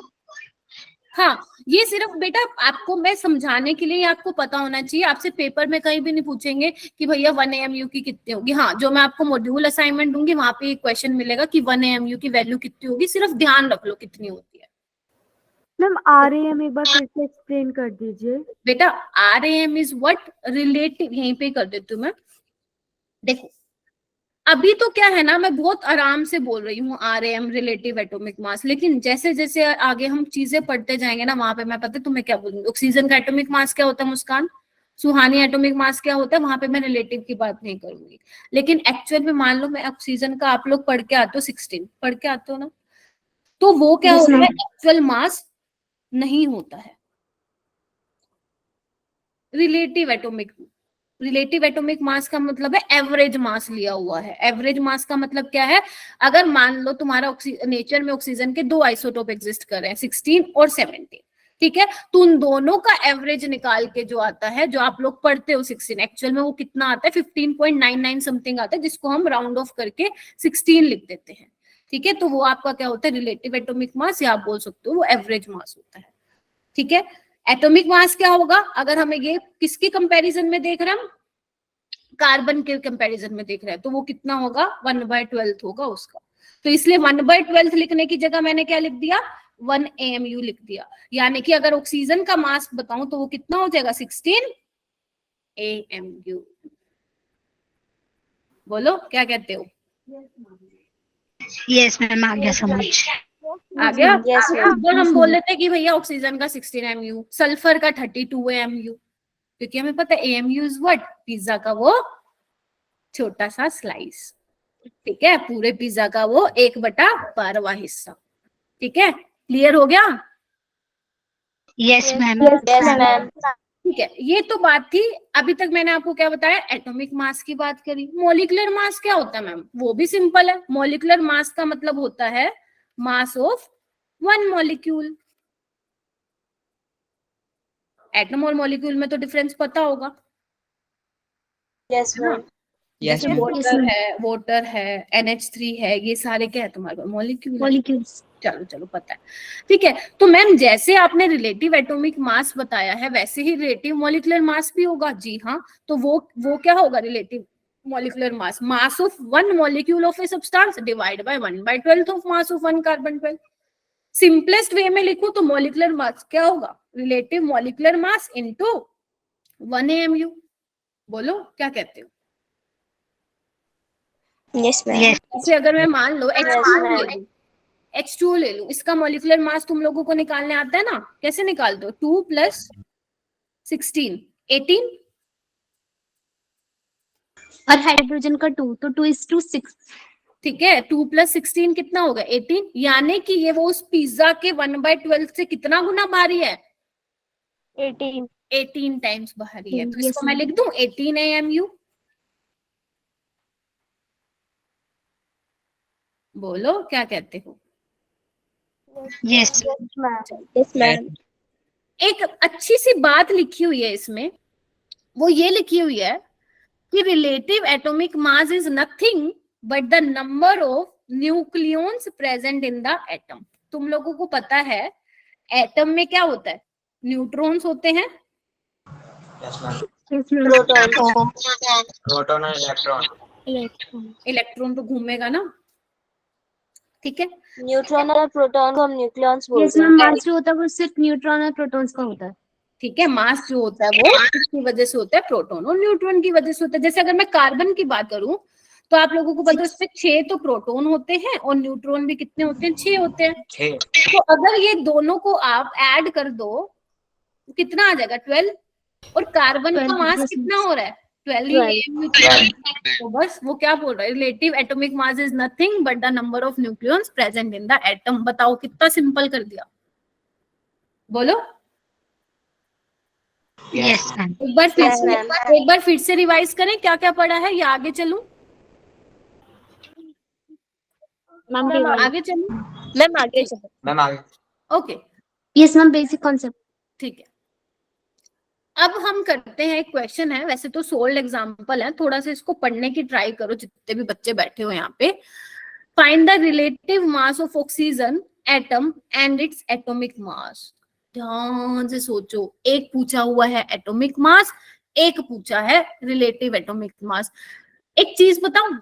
हाँ, ये सिर्फ बेटा आपको मैं समझाने के लिए आपको पता होना चाहिए। आपसे पेपर में कहीं भी नहीं पूछेंगे कि भैया 1 AMU की कितनी होगी। हाँ, जो मैं आपको मॉड्यूल असाइनमेंट दूंगी वहां पे एक क्वेश्चन मिलेगा कि 1 AMU की वैल्यू कितनी होगी, सिर्फ ध्यान रख लो कितनी होती है। मैम RAM एक बार फिर से एक्सप्लेन कर दीजिए। बेटा RAM इज व्हाट रिलेटिव, यहीं पे कर देती हूँ मैं। देखो अभी तो क्या है ना, मैं बहुत आराम से बोल रही हूँ RAM रिलेटिव एटॉमिक मास, लेकिन जैसे जैसे आगे हम चीजें पढ़ते जाएंगे ना, वहां पे मैं पता है तुम्हें क्या बोलूंगी, ऑक्सीजन का एटॉमिक मास क्या होता है मुस्कान, सुहानी एटॉमिक मास क्या होता है, वहां पे मैं रिलेटिव की बात नहीं करूंगी। लेकिन एक्चुअल में मान लो मैं ऑक्सीजन का, आप लोग पढ़ के आते हो 16 पढ़ के आते हो ना, तो वो क्या होता है, एक्चुअल मास नहीं होता है। रिलेटिव एटॉमिक मास का मतलब है एवरेज मास लिया हुआ है। एवरेज मास का मतलब क्या है, अगर मान लो तुम्हारा नेचर में ऑक्सीजन के दो आइसोटोप एग्जिस्ट कर रहे हैं 16 और 17, ठीक है, तो उन दोनों का एवरेज निकाल के जो आता है, जो आप लोग पढ़ते हो 16, एक्चुअल में वो कितना आता है 15.99 समथिंग आता है, जिसको हम राउंड ऑफ करके 16 लिख देते हैं, ठीक है। तो वो आपका क्या होता है, रिलेटिव एटॉमिक मास, या आप बोल सकते हो वो एवरेज मास होता है, ठीक है। एटॉमिक मास क्या होगा, अगर हमें ये किसकी कंपैरिजन में देख रहे हैं हम, कार्बन के कंपैरिजन में देख रहे हैं, तो वो कितना होगा 1/12 होगा उसका। तो इसलिए 1/12 लिखने की जगह मैंने क्या लिख दिया, 1 AMU लिख दिया। यानी कि अगर ऑक्सीजन का मास बताऊं तो वो कितना हो जाएगा 16 AMU। बोलो क्या कहते हो? यस मैम, आ गया समझ। आ गया? तो हम बोल लेते कि भैया ऑक्सीजन का 16 AMU, सल्फर का 32 AMU, क्योंकि हमें पता है AMU इज व्हाट, पिज्जा का वो छोटा सा स्लाइस, ठीक है, पूरे पिज्जा का वो 1/12वां हिस्सा, ठीक है। क्लियर हो गया? Yes ma'am. ठीक है, ये तो बात थी। अभी तक मैंने आपको क्या बताया, एटॉमिक मास की बात करी। मॉलिक्यूलर मास क्या होता है मैम? वो भी सिंपल है। मॉलिक्यूलर मास का मतलब होता है मास ऑफ वन मॉलिक्यूल। एटम और मॉलिक्यूल में तो डिफरेंस पता होगा। यस जैसे वाटर है NH3 है, ये सारे क्या है तुम्हारे मॉलिक्यूल्स। चलो पता है, ठीक है। तो मैम जैसे आपने रिलेटिव एटॉमिक मास बताया है, वैसे ही रिलेटिव मॉलिक्यूलर मास भी होगा। जी हाँ, तो वो क्या होगा, relative molecular mass, mass of one molecule of a substance divide by 1/12 of mass of one carbon 12। Simplest way में लिखूं तो मॉलिक्यूलर मास क्या होगा, relative molecular mass into 1 AMU। बोलो क्या कहते हो? Yes ma'am. जैसे अगर मैं मान लो H2O ले लूं, इसका मॉलिक्यूलर मास तुम लोगों को निकालने आता है ना, कैसे निकाल दो, 2 + 16 18, और हाइड्रोजन का 2, तो 2:6। ठीक है। 2 + 16 कितना होगा 18, यानी कि ये वो उस पिज्जा के 1/12 से कितना गुना भारी है, 18 टाइम्स भारी है। तो इसको मैं लिख दूं 18 AMU। बोलो क्या कहते हो? Yes ma'am. एक अच्छी सी बात लिखी हुई है इसमें, वो ये लिखी हुई है कि relative atomic mass is nothing but the number of nucleons present in the atom. तुम लोगों को पता है एटम में क्या होता है, न्यूट्रॉन्स होते हैं, प्रोटॉन और इलेक्ट्रॉन। इलेक्ट्रॉन तो घूमेगा ना, ठीक है। न्यूट्रॉन और प्रोटॉन को हम न्यूक्लियॉन्स बोलते हैं। मास जो होता है वो सिर्फ न्यूट्रॉन और प्रोटॉन्स का होता है, ठीक है। मास जो होता है वो किसकी वजह से होता है, प्रोटॉन और न्यूट्रॉन की वजह से होता है। जैसे अगर मैं कार्बन की बात करूं तो आप लोगों को पता है उसमें 6 तो प्रोटॉन होते हैं और न्यूट्रॉन भी कितने होते हैं, 6 होते हैं। तो अगर ये दोनों को आप ऐड कर दो तो कितना आ जाएगा 12, और कार्बन का मास कितना हो रहा है 12। तो बस वो क्या बोल रहा है, relative atomic mass is nothing but the number of nucleons present in the atom. बताओ कितना सिंपल कर दिया, बोलो। Yes ma'am. एक बार फिर से रिवाइज करें क्या क्या पढ़ा है, या आगे चलूं? आगे चलूं? मैम आगे चलो। Okay, yes ma'am, basic concept. ठीक है। अब हम करते हैं, एक क्वेश्चन है, वैसे तो सोल्ड एग्जांपल है, थोड़ा सा इसको पढ़ने की ट्राई करो जितने भी बच्चे बैठे हो यहाँ पे। Find the relative mass of oxygen atom and its atomic mass. ध्यान से सोचो, एक पूछा हुआ है एटॉमिक मास, एक पूछा है रिलेटिव एटॉमिक मास। एक चीज बताऊं,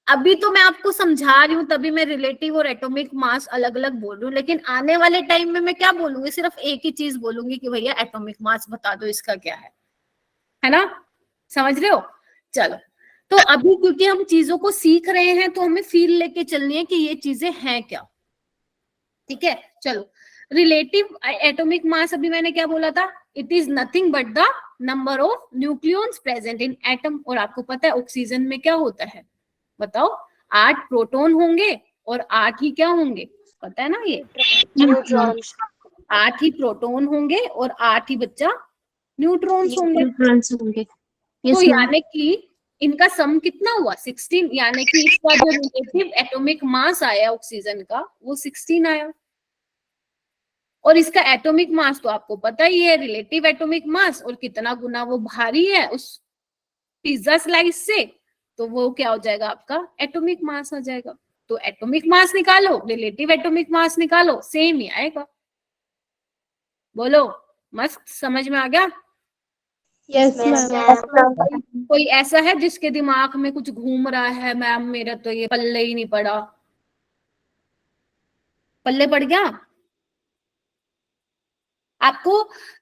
अभी तो मैं आपको समझा रही हूँ, तभी मैं रिलेटिव और एटॉमिक मास अलग अलग बोल रही हूँ, लेकिन आने वाले टाइम में मैं क्या बोलूंगी, सिर्फ एक ही चीज बोलूंगी कि भैया एटॉमिक मास बता दो इसका क्या है ना, समझ रहे हो? चलो, तो अभी क्योंकि हम चीजों को सीख रहे हैं तो हमें फील लेके चलनी है कि ये चीजें हैं क्या, ठीक है। चलो, रिलेटिव एटॉमिक मास अभी मैंने क्या बोला था, it is nothing but the number of nucleons present in atom. और आपको पता है ऑक्सीजन में क्या होता है, बताओ, 8 प्रोटॉन होंगे और 8 ही क्या होंगे, पता है ना ये, 8 ही प्रोटॉन होंगे और 8 ही बच्चा न्यूट्रॉन्स होंगे। न्यूट्रॉन्स होंगे। तो यानी कि इनका सम कितना हुआ 16, यानी कि इसका जो रिलेटिव एटॉमिक मास आया ऑक्सीजन का वो 16 आया। और इसका एटॉमिक मास तो आपको पता ही है, रिलेटिव एटॉमिक मास, और कितना गुना वो भारी है उस पिज्जा स्लाइस से, तो वो क्या हो जाएगा आपका एटॉमिक मास आ जाएगा। तो एटॉमिक मास निकालो, रिलेटिव एटॉमिक मास निकालो, सेम ही आएगा। बोलो, मस्त समझ में आ गया? Yes ma'am. कोई ऐसा है जिसके दिमाग में कुछ घूम रहा है, मैम मेरा तो ये पल्ले ही नहीं पड़ा? पल्ले पड़ गया आपको?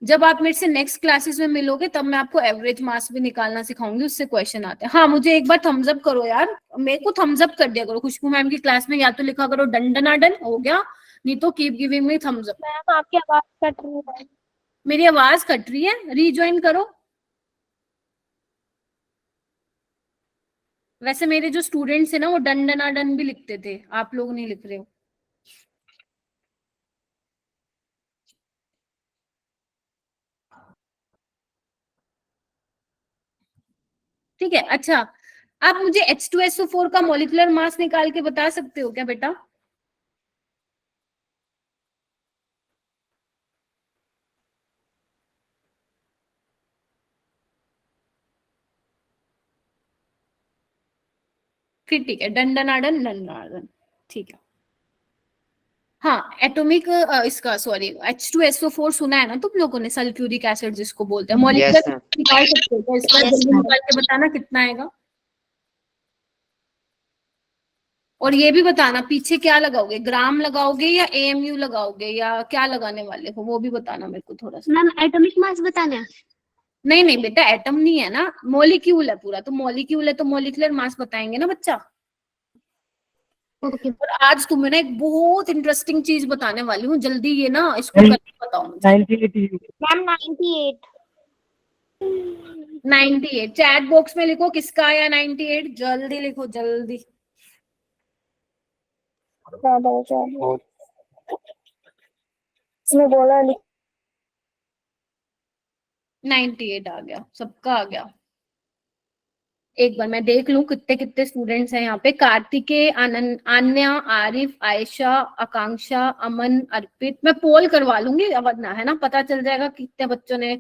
जब आप मेरे से नेक्स्ट क्लासेस में मिलोगे तब मैं आपको एवरेज मास भी निकालना सिखाऊंगी, उससे क्वेश्चन आते हैं। हाँ, मुझे एक बार थम्स अप करो यार, मेरे को थम्स अप कर दिया करो। खुशबू मैम की क्लास में या तो लिखा करो डन डन डन, हो गया, नहीं तो keep giving me thumbs up. Ma'am आपकी आवाज कट रही है। मेरी आवाज कट रही है? रीज्वाइन करो। वैसे मेरे जो स्टूडेंट्स है ना वो डन डन डन भी लिखते थे, आप लोग नहीं लिख रहे हो। ठीक है, अच्छा आप मुझे H2SO4 का मॉलिक्यूलर मास निकाल के बता सकते हो क्या बेटा? फिर ठीक है, डन, ठीक है। हाँ, एटॉमिक इसका सॉरी H2SO4 सुना है ना तुम लोगों ने, सल्फ्यूरिक एसिड जिसको बोलते हैं। मॉलिक्यूलर निकाल सकते हो इसका? जल्दी निकाल के बताना कितना आएगा। और ये भी बताना पीछे क्या लगाओगे, ग्राम लगाओगे या AMU लगाओगे या क्या लगाने वाले हो, वो भी बताना मेरे को थोड़ा सा। मैम एटॉमिक मास बताना? नहीं नहीं बेटा, एटम नहीं है ना, मॉलिक्यूल है पूरा। तो मॉलिक्यूल है तो मॉलिक्यूलर मास बताएंगे ना बच्चा। ओके। और आज तुम्हें ना एक बहुत इंटरेस्टिंग चीज बताने वाली हूँ, जल्दी ये ना इसको करके बताओ मुझे। 98 मैम 98। 98 चैट बॉक्स में लिखो किसका आया 98, जल्दी लिखो जल्दी। इसमें बोला 98 आ गया, सबका आ गया। एक बार मैं देख लूं कितने कितने स्टूडेंट्स हैं यहाँ पे। कार्तिकेय, आनंद, आन्या, आरिफ, आयशा, आकांक्षा, अमन, अर्पित। मैं पोल करवा लूंगी वरना, है ना, पता चल जाएगा कितने बच्चों ने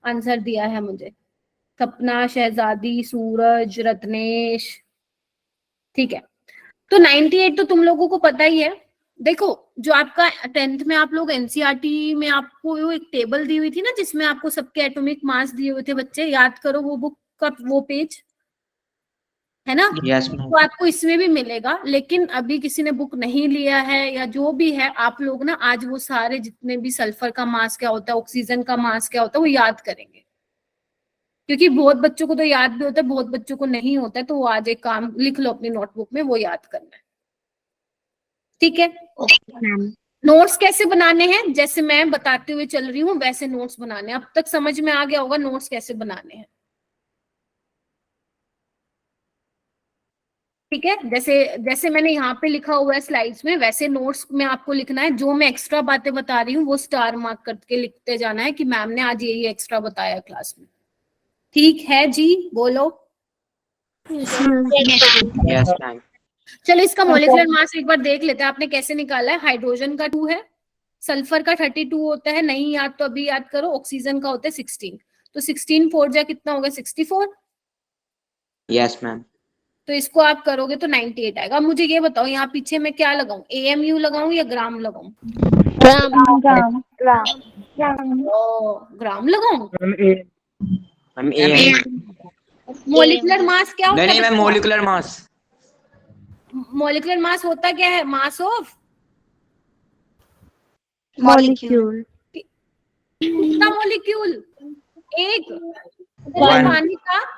आंसर दिया है मुझे। सपना, शहजादी, सूरज, रत्नेश, ठीक है। तो 98 तो तुम लोगों को पता ही है। देखो, जो आपका 10th में आप लोग NCERT में आपको वो एक टेबल दी हुई थी ना जिसमें आपको सबके एटॉमिक मास दिए हुए थे, बच्चे याद करो वो बुक का वो पेज, है ना? तो आपको इसमें भी मिलेगा, लेकिन अभी किसी ने बुक नहीं लिया है या जो भी है, आप लोग ना आज वो सारे जितने भी सल्फर का मास क्या होता है, ऑक्सीजन का मास क्या होता है, वो याद करेंगे। क्योंकि बहुत बच्चों को तो याद भी होता है, बहुत बच्चों को नहीं होता है। तो वो आज एक काम लिख लो अपनी नोटबुक में, वो याद करना है, ठीक है? नोट्स कैसे बनाने हैं, जैसे मैं बताते हुए चल रही हूँ वैसे नोट्स बनाने हैं। अब तक समझ में आ गया होगा नोट्स कैसे बनाने हैं, ठीक है? जैसे जैसे मैंने यहाँ पे लिखा हुआ है स्लाइड्स में, वैसे नोट्स में आपको लिखना है। जो मैं एक्स्ट्रा बातें बता रही हूँ वो स्टार मार्क करके लिखते जाना है कि मैम ने आज यही एक्स्ट्रा बताया क्लास में, ठीक है जी? बोलो यस मैम। चलो इसका मॉलिक्यूलर मास एक बार देख लेते हैं। आपने कैसे निकाला है? हाइड्रोजन का 2 है, सल्फर का 32 होता है, नहीं याद तो अभी याद करो। ऑक्सीजन का होता है 16, तो 16 4 जा कितना होगा 64। Yes ma'am. तो इसको आप करोगे तो 98 आएगा। अब मुझे ये बताओ यहाँ पीछे मैं क्या लगाऊं, AMU लगाऊं या ग्राम लगाऊं? ग्राम लगाऊं? मॉलिक्यूलर मास क्या होता है? नहीं ma'am, molecular mass. Molecular mass होता क्या है? Mass of molecule. कितना मॉलिक्यूल? एक।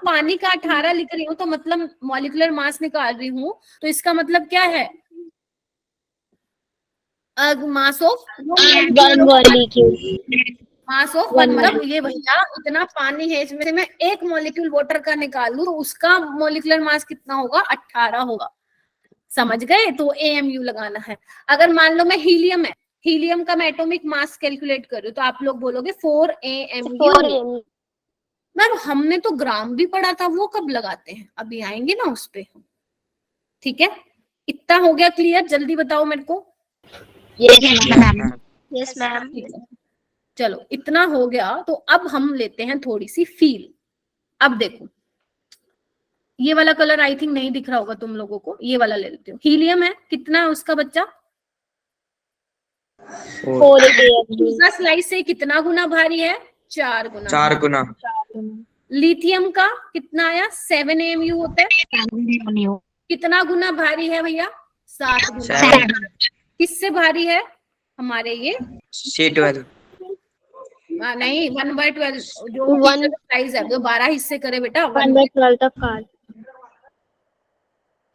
पानी का 18 लिख रही हूँ तो मतलब मॉलिक्यूलर मास निकाल रही हूँ, तो इसका मतलब क्या है? मास ऑफ 1 मॉलिक्यूल। मास ऑफ 1, मतलब ये भैया इतना पानी है इसमें से मैं एक मॉलिक्यूल वाटर का निकाल लूं तो उसका मॉलिक्यूलर मास कितना होगा? 18 होगा। समझ गए? तो AMU लगाना है। अगर मान लो मैं हीलियम है, हीलियम का मैं एटॉमिक मास कैलकुलेट कर रही हूँ तो आप लोग बोलोगे 4 AMU। मैम हमने तो ग्राम भी पढ़ा था, वो कब लगाते हैं, अभी आएंगे ना उस पे। ठीक है, इतना हो गया क्लियर, जल्दी बताओ मेरे को। Yes ma'am. ठीक है, चलो इतना हो गया, तो अब हम लेते हैं थोड़ी सी फील। अब देखो ये वाला कलर आई थिंक नहीं दिख रहा होगा तुम लोगों को, ये वाला ले लेते हो। हीलियम है, कितना है उसका बच्चा? 4 AMU। दूसरा स्लाइस से कितना गुना भारी है? 4 गुना। 4 गुना। लिथियम का कितना आया? 7 AMU होता है। कितना गुना भारी है भैया? 7 गुना। 7। किससे भारी है? हमारे ये C12। नहीं 1/12 जो साइज है, वो 12 हिस्से करे बेटा, 1/12 तक काट।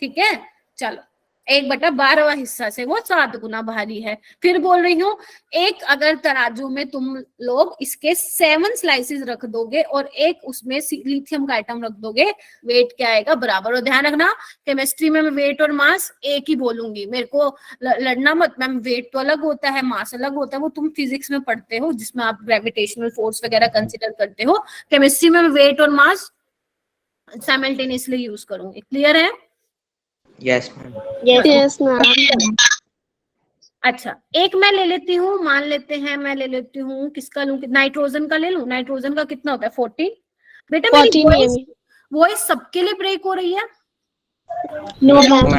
ठीक है, चलो 1/12 हिस्सा से वो 7 गुना भारी है। फिर बोल रही हूँ, एक अगर तराजू में तुम लोग इसके 7 स्लाइसेस रख दोगे और एक उसमें लिथियम का आइटम रख दोगे, वेट क्या आएगा? बराबर। और ध्यान रखना, केमिस्ट्री में मैं वेट और मास एक ही बोलूंगी, मेरे को लड़ना मत। मैम वेट तो अलग होता है, मास अलग होता है, वो तुम फिजिक्स में पढ़ते हो जिसमें आप ग्रेविटेशनल फोर्स वगैरह कंसिडर करते हो। केमिस्ट्री में वेट और मास साइमल्टेनियसली यूज करूंगी। क्लियर है? Yes ma'am. Yes ma'am. अच्छा, एक मैं ले लेती हूँ, मान लेते हैं मैं ले लेती हूँ, किसका लूं? नाइट्रोजन का ले लूं। नाइट्रोजन का कितना होता है? 14। बेटा मेरी वॉइस सबके लिए ब्रेक हो रही है? No ma'am.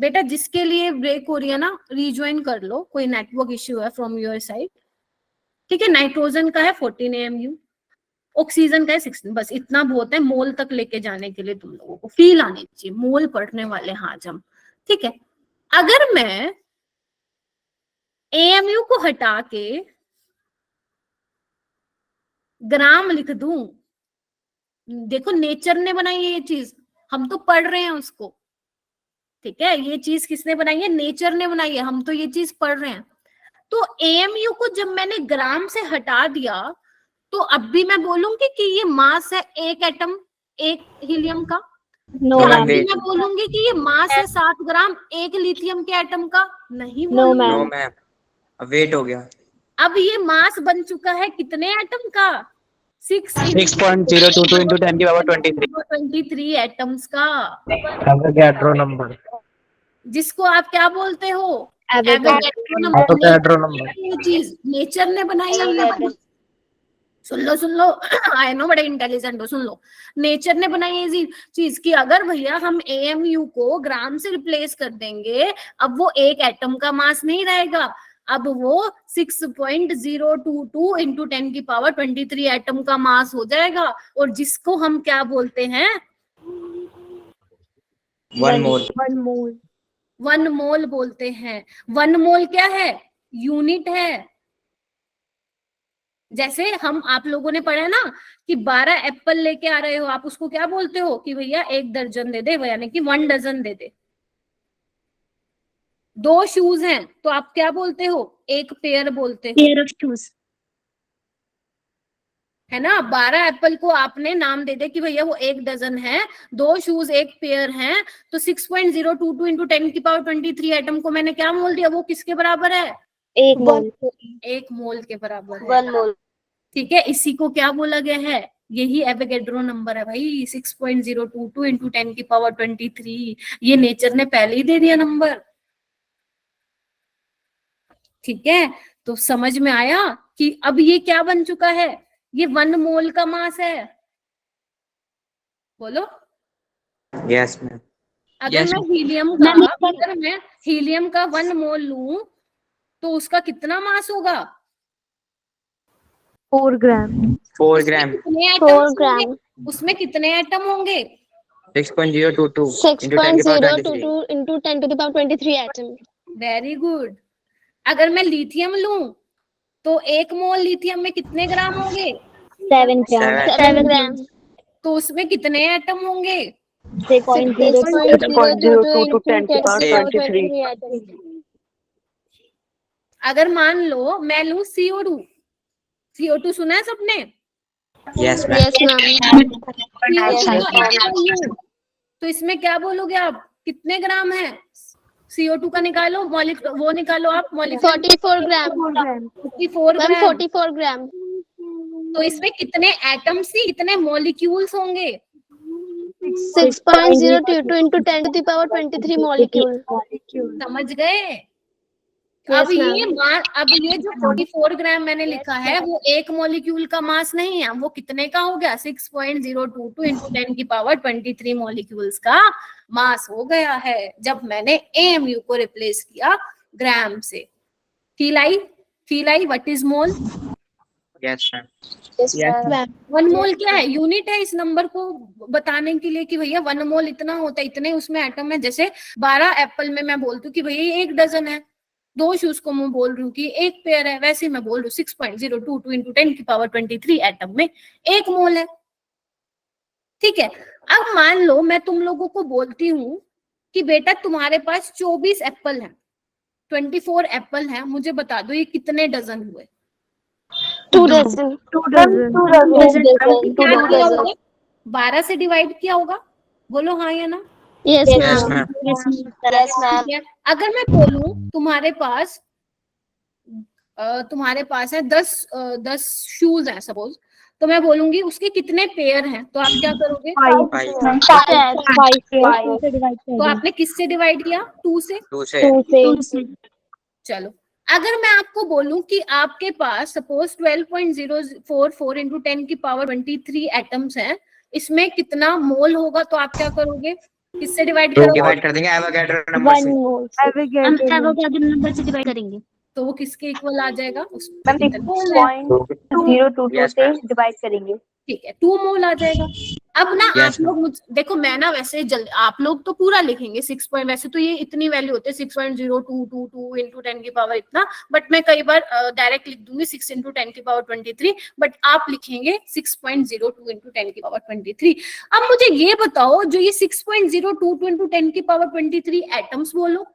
बेटा जिसके लिए ब्रेक हो रही है ना, रिज्वाइन कर लो, कोई नेटवर्क इश्यू है फ्रॉम योर साइड। ठीक है, नाइट्रोजन का है 14 AMU, ऑक्सीजन का है 16। बस इतना बहुत है मोल तक लेके जाने के लिए, तुम लोगों को फील आनी चाहिए, मोल पढ़ने वाले हाँ जम। ठीक है, अगर मैं AMU को हटा के ग्राम लिख दूं, देखो नेचर ने बनाई है ये चीज, हम तो पढ़ रहे हैं उसको। ठीक है, ये चीज किसने बनाई है? नेचर ने बनाई है, हम तो ये चीज पढ़ रहे हैं। तो AMU को जब मैंने ग्राम से हटा दिया, तो अब भी मैं बोलूंगी कि ये मास है एक एटम, एक हीलियम का। नो क्या मैम। अभी मैं बोलूंगी कि ये मास है 7 ग्राम एक लिथियम के एटम का? नहीं नो बोलूंगी। नो मैम, वेट हो गया। अब ये मास बन चुका है कितने एटम का? 6.022 into 10 की पावर 23। 23 एटम्स का, एवोगैड्रो नंबर। जिसको आप क्या बोलते हो? Avogadro Avogadro number. ये चीज नेचर ने बनाई है ये। सुन लो आई नो बड़े इंटेलिजेंट हो, सुन लो। नेचर ने बनाई है चीज की अगर भैया हम AMU को ग्राम से रिप्लेस कर देंगे, अब वो एक एटम का मास नहीं रहेगा, अब वो 6.022 into 10 की पावर 23 एटम का मास हो जाएगा। और जिसको हम क्या बोलते हैं? 1 मोल। 1 मोल बोलते हैं। 1 मोल क्या है? यूनिट है। जैसे हम आप लोगों ने पढ़ा ना कि 12 एप्पल लेके आ रहे हो, आप उसको क्या बोलते हो? कि भैया 1 दर्जन दे दे, यानी कि 1 डजन दे दे। 2 शूज हैं तो आप क्या बोलते हो? 1 पेयर बोलते हो, पेयर ऑफ शूज, है ना। 12 एप्पल को आपने नाम दे दे कि भैया वो 1 डजन है, 2 शूज 1 पेयर हैं, तो 6.022 into 10 की पावर 23 एटम को मैंने क्या मोल दिया? वो किसके बराबर है? 1 मोल। 1 मोल के बराबर है। 1 मोल। ठीक है, इसी को क्या बोला गया है? यही एवोगैड्रो नंबर है भाई, 6.022 into 10 की पावर 23। ये नेचर ने पहले ही दे दिया नंबर। ठीक है, तो समझ में आया कि अब ये क्या बन चुका है? ये 1 मोल का मास है। बोलो। Yes ma'am. अगर Yes, मैं हीलियम का 1 मोल लूं तो उसका कितना मास होगा? 4 ग्राम। 4 ग्राम। कितने 4 एटम्स ग्राम। होंगे? उसमें कितने एटम होंगे? 6.022 into 10 की power 23। 6.022 into 10 to the power 23 atom. Very good. अगर मैं लिथियम लूं तो 1 मोल लिथियम में कितने ग्राम होंगे? 7 ग्राम। 7 ग्राम। तो उसमें कितने एटम होंगे? 6.022 into 10 to the power 23 atom. अगर मान लो मैं लूं CO2, CO2 सुना है सबने? Yes yes ma'am. CO2 तो इसमें क्या बोलोगे आप? कितने ग्राम है? CO2 का निकालो, वो निकालो आप 44 ग्राम। 44 मैम ग्राम। 44 ग्राम। तो इसमें कितने एटम्स ही कितने मॉलिक्यूल्स होंगे? 6.022 into 10 to the power 23 molecule. समझ गए? Yes, अब ये ma'am. अब ये जो 44 ग्राम मैंने लिखा है वो एक मॉलिक्यूल का मास नहीं है, वो कितने का हो गया? 6.022 into 10 की पावर 23 मॉलिक्यूल्स का मास हो गया है जब मैंने AMU को रिप्लेस किया ग्राम से। Feel I? What is mole? Yes, ma'am. Yes, ma'am. 1 मोल क्या है? यूनिट है इस नंबर को बताने के लिए कि भैया 1 मोल इतना होता है, इतने उसमें एटम है। जैसे 12 एप्पल में मैं बोलती हूँ कि भैया 1 डजन है, 2 शूज को मैं बोल रही हूँ कि 1 पेयर है, वैसे मैं बोल रही हूँ 6.022 into 10 की पावर 23 एटम में 1 मोल है। ठीक है, अब मान लो मैं तुम लोगों को बोलती हूँ कि बेटा तुम्हारे पास 24 एप्पल है, 24 एप्पल है, मुझे बता दो ये कितने डजन हुए? 2 dozen. 12 से डिवाइड किया होगा, बोलो हाँ या ना? Yes, Yes, ma'am. ma'am. Yes, ma'am. ठीक है, अगर मैं बोलूं तुम्हारे पास है 10 शूज है सपोज, तो मैं बोलूंगी उसके कितने पेयर हैं, तो आप क्या करोगे? 5. तो आपने किससे डिवाइड किया? 2 से। 2 से. चलो, अगर मैं आपको बोलूं कि आपके पास सपोज 12.044 into 10 की पावर 23 एटम्स हैं, इसमें कितना मोल होगा, तो आप क्या करोगे? किससे डिवाइड करोगे? डिवाइड कर देंगे एवोगाड्रो नंबर 1 से. mole. हम एवोगाड्रो नंबर से डिवाइड करेंगे। तो वो किसके इक्वल आ जाएगा? मैम 6.022 से डिवाइड करेंगे। ठीक है, 2 मोल आ जाएगा। अब ना Yes, आप लोग देखो, मैं ना वैसे आप लोग तो पूरा लिखेंगे 6 पॉइंट, वैसे तो ये इतनी वैल्यू होती है 6.022 into 10 की पावर इतना, बट मैं कई बार डायरेक्ट लिख दूंगी 6 into 10 की पावर 23, बट आप लिखेंगे 6.02 into 10 की पावर 23। अब मुझे ये बताओ, जो ये 6.022 into 10 की पावर 23 एटम्स बोलो,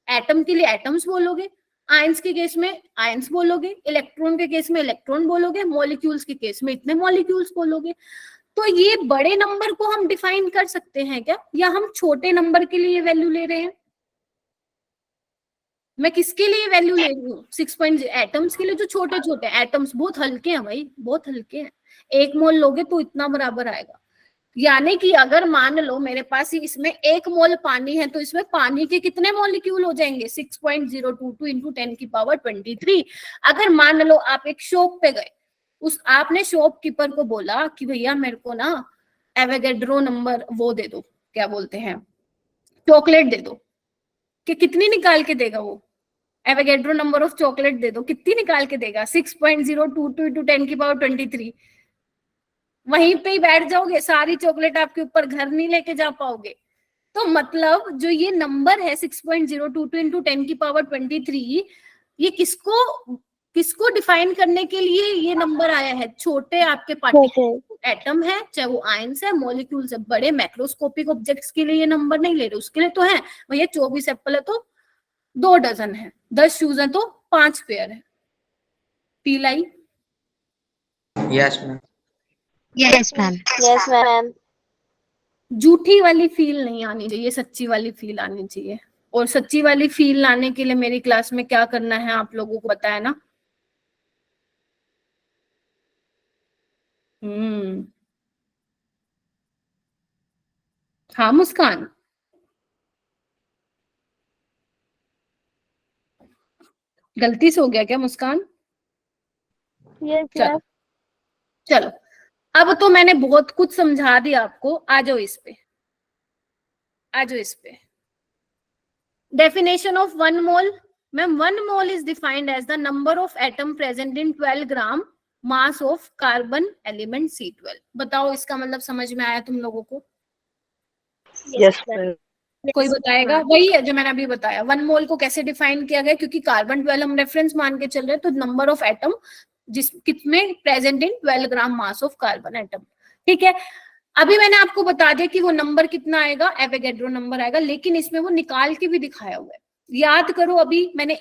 एटम के लिए एटम्स बोलोगे, आयंस के केस में आयंस बोलोगे, इलेक्ट्रॉन के केस में इलेक्ट्रॉन बोलोगे, मॉलिक्यूल्स के केस में इतने मॉलिक्यूल्स बोलोगे। तो ये बड़े नंबर को हम डिफाइन कर सकते हैं क्या, या हम छोटे नंबर के लिए वैल्यू ले रहे हैं? मैं किसके लिए वैल्यू ले रही हूँ? 6 एटम्स के लिए, जो छोटे छोटे एटम्स बहुत हल्के हैं भाई, बहुत हल्के हैं। 1 मोल लोगे तो इतना बराबर आएगा। यानी कि अगर मान लो मेरे पास इसमें 1 मोल पानी है, तो इसमें पानी के कितने मॉलिक्यूल हो जाएंगे? 6.022 into 10 की पावर 23। अगर मान लो आप एक शॉप पे गए, आपने शॉपकीपर को बोला कि भैया मेरे को ना एवोगाड्रो नंबर वो दे दो, क्या बोलते हैं, चॉकलेट दे दो, कि कितनी निकाल के देगा वो? एवोगाड्रो नंबर ऑफ चॉकलेट दे दो, कितनी निकाल के देगा? 6.022 into 10 की पावर 23। वहीं पे ही बैठ जाओगे, सारी चॉकलेट आपके ऊपर घर नहीं लेके जा पाओगे। तो मतलब जो ये नंबर है 6.022 into 10 की पावर 23, ये किसको डिफाइन करने के लिए ये नंबर आया है? छोटे आपके पार्टिकल एटम है, चाहे वो आयंस है, मॉलिक्यूल्स है। बड़े मैक्रोस्कोपिक ऑब्जेक्ट्स के लिए ये नंबर नहीं ले रहे, उसके लिए तो है भैया 24 एप्पल है तो 2 डजन है, 10 शूज है तो 5 पेयर है। Feel I? Yes, ma'am. Yes ma'am. Yes, ma'am. झूठी वाली फील नहीं आनी चाहिए, सच्ची वाली फील आनी चाहिए। और सच्ची वाली फील लाने के लिए मेरी क्लास में क्या करना है आप लोगों को पता है ना? हाँ मुस्कान, गलती से हो गया क्या मुस्कान? Yes, चलो ma'am. चलो, अब तो मैंने बहुत कुछ समझा दिया आपको। आ जाओ इस पे, आ जाओ इस पे। Definition of 1 mole. Ma'am 1 mole is defined as the number of atom present in 12 gram mass of carbon element C12। बताओ इसका मतलब समझ में आया तुम लोगों को? Yes, ma'am. कोई बताएगा? वही है जो मैंने अभी बताया। 1 मोल को कैसे डिफाइन किया गया, क्योंकि कार्बन 12 हम रेफरेंस मान के चल रहे हैं, तो नंबर ऑफ एटम जिस कितने present in 12 gram mass of carbon atom. ठीक है, अभी मैंने आपको बता दिया कि वो नंबर कितना आएगा, एवोगाड्रो नंबर आएगा, लेकिन इसमें वो निकाल के भी दिखाया हुआ है। याद करो, अभी मैंने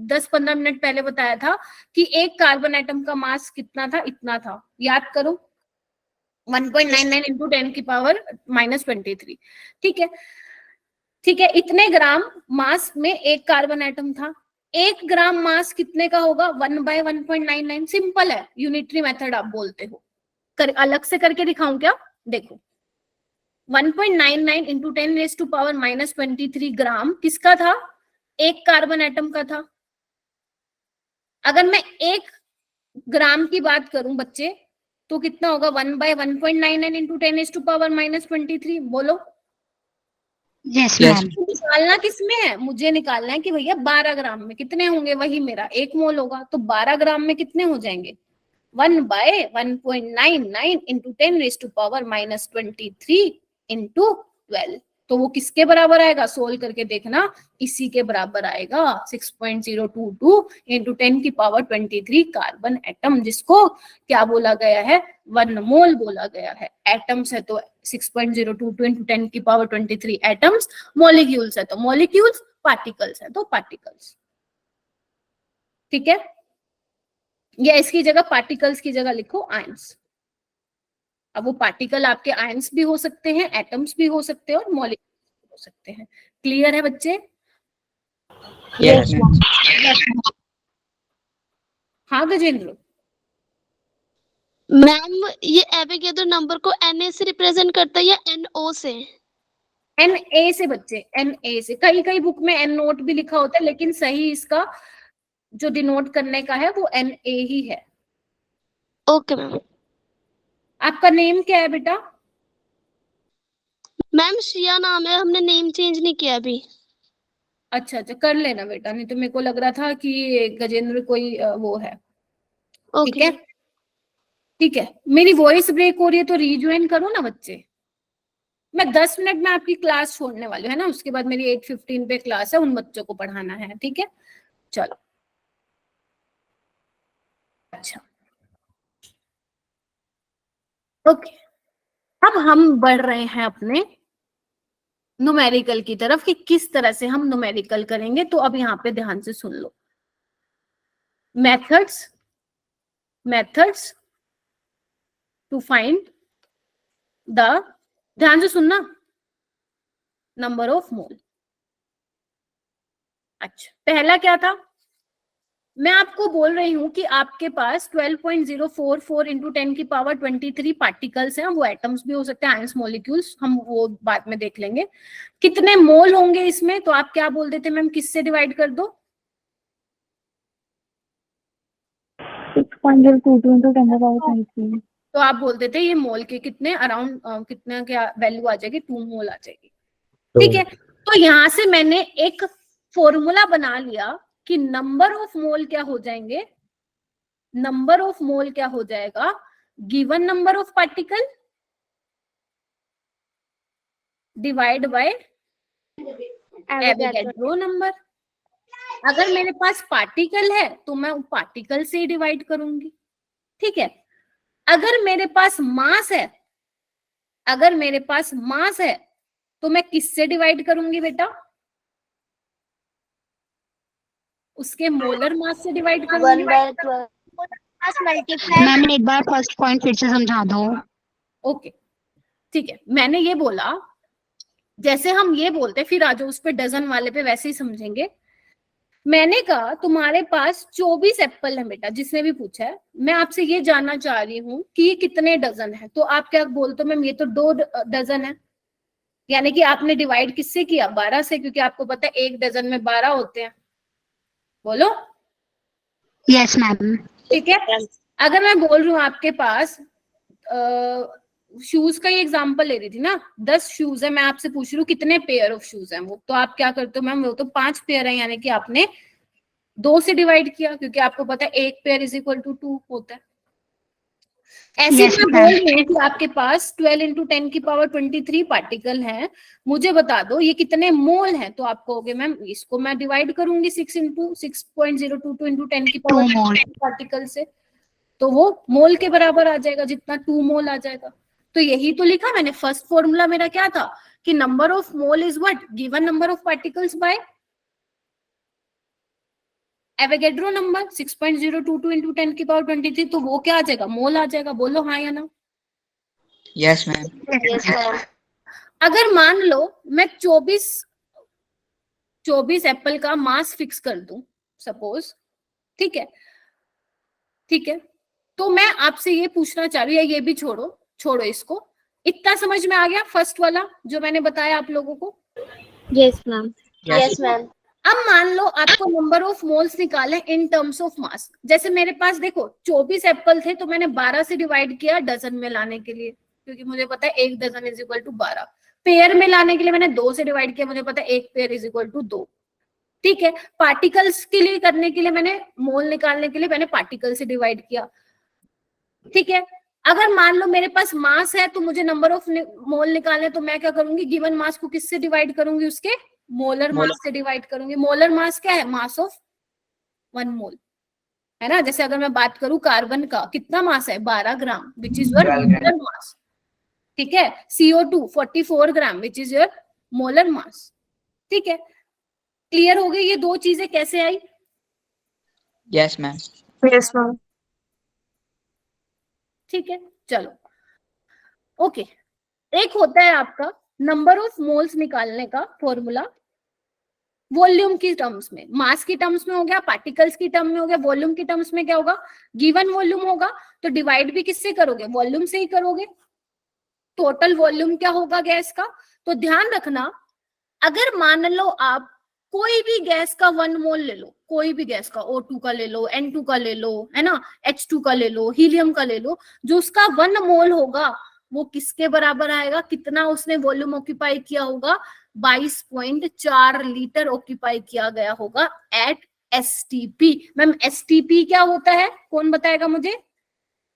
10-15 मिनट पहले बताया था कि एक कार्बन एटम का मास कितना था, इतना था। याद करो, 1.99 into 10 की पावर -23। ठीक है, ठीक है, इतने ग्राम मास में एक कार्बन एटम था। 1 ग्राम मास कितने का होगा? 1/1.99। सिंपल है, यूनिटरी मेथड आप बोलते हो। अलग से करके दिखाऊं क्या? देखो 1.99 इंटू 10⁻⁻23 ग्राम किसका था? एक कार्बन एटम का था। अगर मैं 1 ग्राम की बात करूं बच्चे तो कितना होगा? 1/1.99 इंटू 10⁻⁻23। बोलो। Yes Yes. मैम। निकालना किसमें है? मुझे निकालना है कि भैया 12 ग्राम में कितने होंगे, वही मेरा 1 मोल होगा। तो 12 ग्राम में कितने हो जाएंगे? 1/1.99 इंटू 10⁻⁻23 इंटू 12। तो वो किसके बराबर आएगा? सोल्व करके देखना, इसी के बराबर आएगा। 6.022 इंटू 10⁻23 कार्बन एटम, जिसको क्या बोला गया है? 1 मोल बोला गया है। एटम्स है तो 6.022 इंटू 10⁻23 एटम्स, मॉलिक्यूल्स है तो मॉलिक्यूल्स, पार्टिकल्स है तो पार्टिकल्स। ठीक है, या इसकी जगह पार्टिकल्स की जगह लिखो आयंस। अब वो पार्टिकल आपके आयंस भी हो सकते हैं, एटम्स भी हो सकते हैं और मॉलिक्यूल्स हो सकते हैं। क्लियर है बच्चे? Yes, ma'am. हाँ गजेंद्र। मैम ये एवोगैड्रो नंबर को Na से रिप्रेजेंट करता है या NO से? Na से बच्चे, Na से। कई कई बुक में N नोट भी लिखा होता है, लेकिन सही इसका जो डिनोट करने का है वो Na ही है। Okay ma'am. आपका नेम क्या है बेटा? मैम श्रिया नाम है, हमने नेम चेंज नहीं किया अभी। अच्छा अच्छा, कर लेना बेटा, नहीं तो मेरे को लग रहा था कि गजेंद्र कोई वो है। ठीक है, ठीक है। मेरी वॉइस ब्रेक हो रही है तो रीज्वाइन करो ना बच्चे। मैं 10 मिनट में आपकी क्लास छोड़ने वाली हूँ, है ना। उसके बाद मेरी 8:15 पे क्लास है, उन बच्चों को पढ़ाना है। ठीक है, चलो। अच्छा, ओके। अब हम बढ़ रहे हैं अपने न्यूमेरिकल की तरफ कि किस तरह से हम न्यूमेरिकल करेंगे। तो अब यहाँ पे ध्यान से सुन लो। मेथड्स टू फाइंड द, ध्यान से सुनना, नंबर ऑफ मोल। अच्छा, पहला क्या था? मैं आपको बोल रही हूं कि आपके पास 12.044 इंटू 10⁻23 पार्टिकल्स हैं। वो एटम्स भी हो सकते हैं, आयंस, मॉलिक्यूल्स, हम वो बाद में देख लेंगे। कितने मोल होंगे इसमें? तो आप क्या बोल देते मैम, किससे डिवाइड कर दो? 6.022 into 10⁻23। तो आप बोल देते ये मोल के कितने अराउंड, कितना क्या वैल्यू आ जाएगी? 2 मोल आ जाएगी। ठीक है, तो यहां से मैंने एक फॉर्मूला बना लिया कि नंबर ऑफ मोल क्या हो जाएंगे? नंबर ऑफ मोल क्या हो जाएगा? Given number of particle divide by Avogadro number. अगर मेरे पास पार्टिकल है तो मैं पार्टिकल से ही डिवाइड करूंगी। ठीक है, अगर मेरे पास मास है, अगर मेरे पास मास है तो मैं किससे डिवाइड करूंगी बेटा? उसके मोलर मास से डिवाइड करूंगी। 1/12 मैम एक बार फर्स्ट पॉइंट फिर से समझा दो। ओके, ठीक है। मैंने ये बोला, जैसे हम ये बोलते फिर आ जाओ उस पे डजन वाले पे, वैसे ही समझेंगे। मैंने कहा तुम्हारे पास 24 एप्पल है बेटा, जिसने भी पूछा है। मैं आपसे ये जानना चाह रही हूँ कि कितने डजन है। तो आप क्या बोलते हो? मैम ये तो 2 डजन है। यानी कि आपने डिवाइड किससे किया? 12 से, क्योंकि आपको पता है 1 डजन में 12 होते हैं। बोलो। Yes ma'am. ठीक है, अगर मैं बोल रही हूँ आपके पास शूज का ही एग्जांपल ले रही थी ना, 10 शूज है, मैं आपसे पूछ रही हूँ कितने पेयर ऑफ शूज हैं वो, तो आप क्या करते हो मैम? वो तो 5 पेयर है, यानी कि आपने 2 से डिवाइड किया, क्योंकि आपको पता है 1 पेयर इज इक्वल टू 2 होता है। ऐसे Yes, मैं ma'am. बोल रही हूँ कि आपके पास 12 इंटू 10⁻23 पार्टिकल हैं, मुझे बता दो ये कितने मोल हैं। तो आप कहोगे मैम इसको मैं डिवाइड करूंगी 6 इंटू 6.022 इंटू 10⁻23 पार्टिकल से, तो वो मोल के बराबर आ जाएगा, जितना 2 मोल आ जाएगा। तो यही तो लिखा मैंने। फर्स्ट फॉर्मूला मेरा क्या था कि number of mole is what? Given number of particles bye Avogadro number 6.022 into 10⁻23। तो वो क्या आ जाएगा? मोल आ जाएगा। बोलो हाँ या ना। Yes, ma'am. अगर मान लो मैं 24 एप्पल का मास फिक्स कर दूं, सपोज, ठीक है, ठीक है। तो मैं आपसे ये पूछना चाह रही हूँ, ये भी छोड़ो, छोड़ो इसको, इतना समझ में आ गया फर्स्ट वाला जो मैंने बताया आप लोगों को? Yes ma'am. Yes ma'am. अब मान लो आपको नंबर ऑफ मोल्स निकाले इन टर्म्स ऑफ मास। जैसे मेरे पास देखो 24 एप्पल थे, तो मैंने 12 से डिवाइड किया डजन में लाने के लिए, क्योंकि मुझे पता है 1 dozen is equal to 12। Pair में लाने के लिए मैंने 2 से डिवाइड किया, मुझे पता है 1 पेयर इज इक्वल टू 2, ठीक है। पार्टिकल्स के लिए करने के लिए मैंने मोल निकालने के लिए मैंने पार्टिकल से डिवाइड किया, ठीक है। अगर मान लो मेरे पास मास है तो मुझे नंबर ऑफ मोल निकालने, तो मैं क्या करूंगी, गिवन मास को किससे डिवाइड करूंगी, उसके मोलर मास से डिवाइड करूंगी। मोलर मास क्या है, मास ऑफ 1 मोल, है ना। जैसे अगर मैं बात करूं कार्बन का कितना मास है, 12 gram, which is your molar mass, ठीक है। CO2 44 gram, which is your molar mass, ठीक है। क्लियर हो गई ये दो चीजें कैसे आई? Yes ma'am. Yes ma'am. ठीक है, चलो ओके। एक होता है आपका नंबर ऑफ मोल्स निकालने का फॉर्मूला वॉल्यूम की टर्म्स में, मास की टर्म्स में हो गया, पार्टिकल्स की टर्म में हो गया, वॉल्यूम की टर्म्स में क्या होगा, गिवन वॉल्यूम होगा तो डिवाइड भी किससे करोगे, वॉल्यूम से ही करोगे। टोटल वॉल्यूम क्या होगा गैस का? तो ध्यान रखना, अगर मान लो आप कोई भी गैस का 1 मोल ले लो, कोई भी गैस का, O2 का ले लो, N2 का ले लो, है ना, H2 का ले लो, हीलियम का ले लो, जो उसका 1 मोल होगा वो किसके बराबर आएगा, कितना उसने वॉल्यूम ऑक्यूपाई किया होगा, 22.4 लीटर ऑक्यूपाई किया गया होगा एट STP। मैम STP क्या होता है, कौन बताएगा मुझे?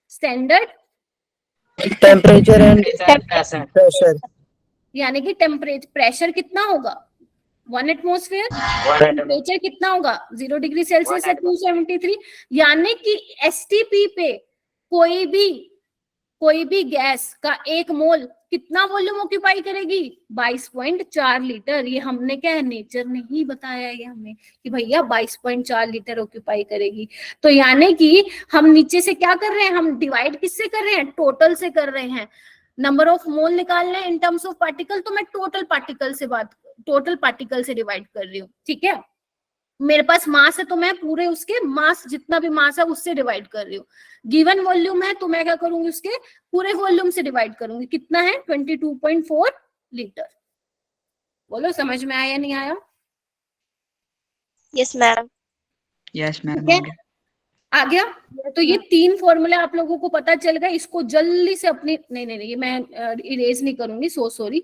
स्टैंडर्ड टेम्परेचर एंड प्रेशर, यानी कि टेम्परेचर, प्रेशर कितना होगा 1 एटमॉस्फेयर, टेम्परेचर कितना होगा 0 डिग्री सेल्सियस से 273, यानी कि STP पे कोई भी गैस का 1 मोल कितना वॉल्यूम ऑक्यूपाई करेगी, 22.4 लीटर। ये हमने क्या है, नेचर ने ही बताया है हमें कि भैया 22.4 लीटर ऑक्यूपाई करेगी। तो यानी कि हम नीचे से क्या कर रहे हैं, हम डिवाइड किससे कर रहे हैं, टोटल से कर रहे हैं। नंबर ऑफ मोल निकालने इन टर्म्स ऑफ पार्टिकल, तो मैं टोटल पार्टिकल से डिवाइड कर रही हूँ, ठीक है। मेरे पास मास है तो मैं पूरे उसके मास, जितना भी मास है उससे डिवाइड कर रही हूँ। गिवन वॉल्यूम है तो मैं क्या करूंगी, उसके पूरे वॉल्यूम से डिवाइड करूंगी। कितना है, 22.4 लीटर। बोलो समझ में आया नहीं आया? Yes ma'am. Yes ma'am. आ गया? तो ये 3 फॉर्मूले आप लोगों को पता चल गए। इसको जल्दी से अपनी, नहीं ये मैं इरेज नहीं करूंगी, सॉरी,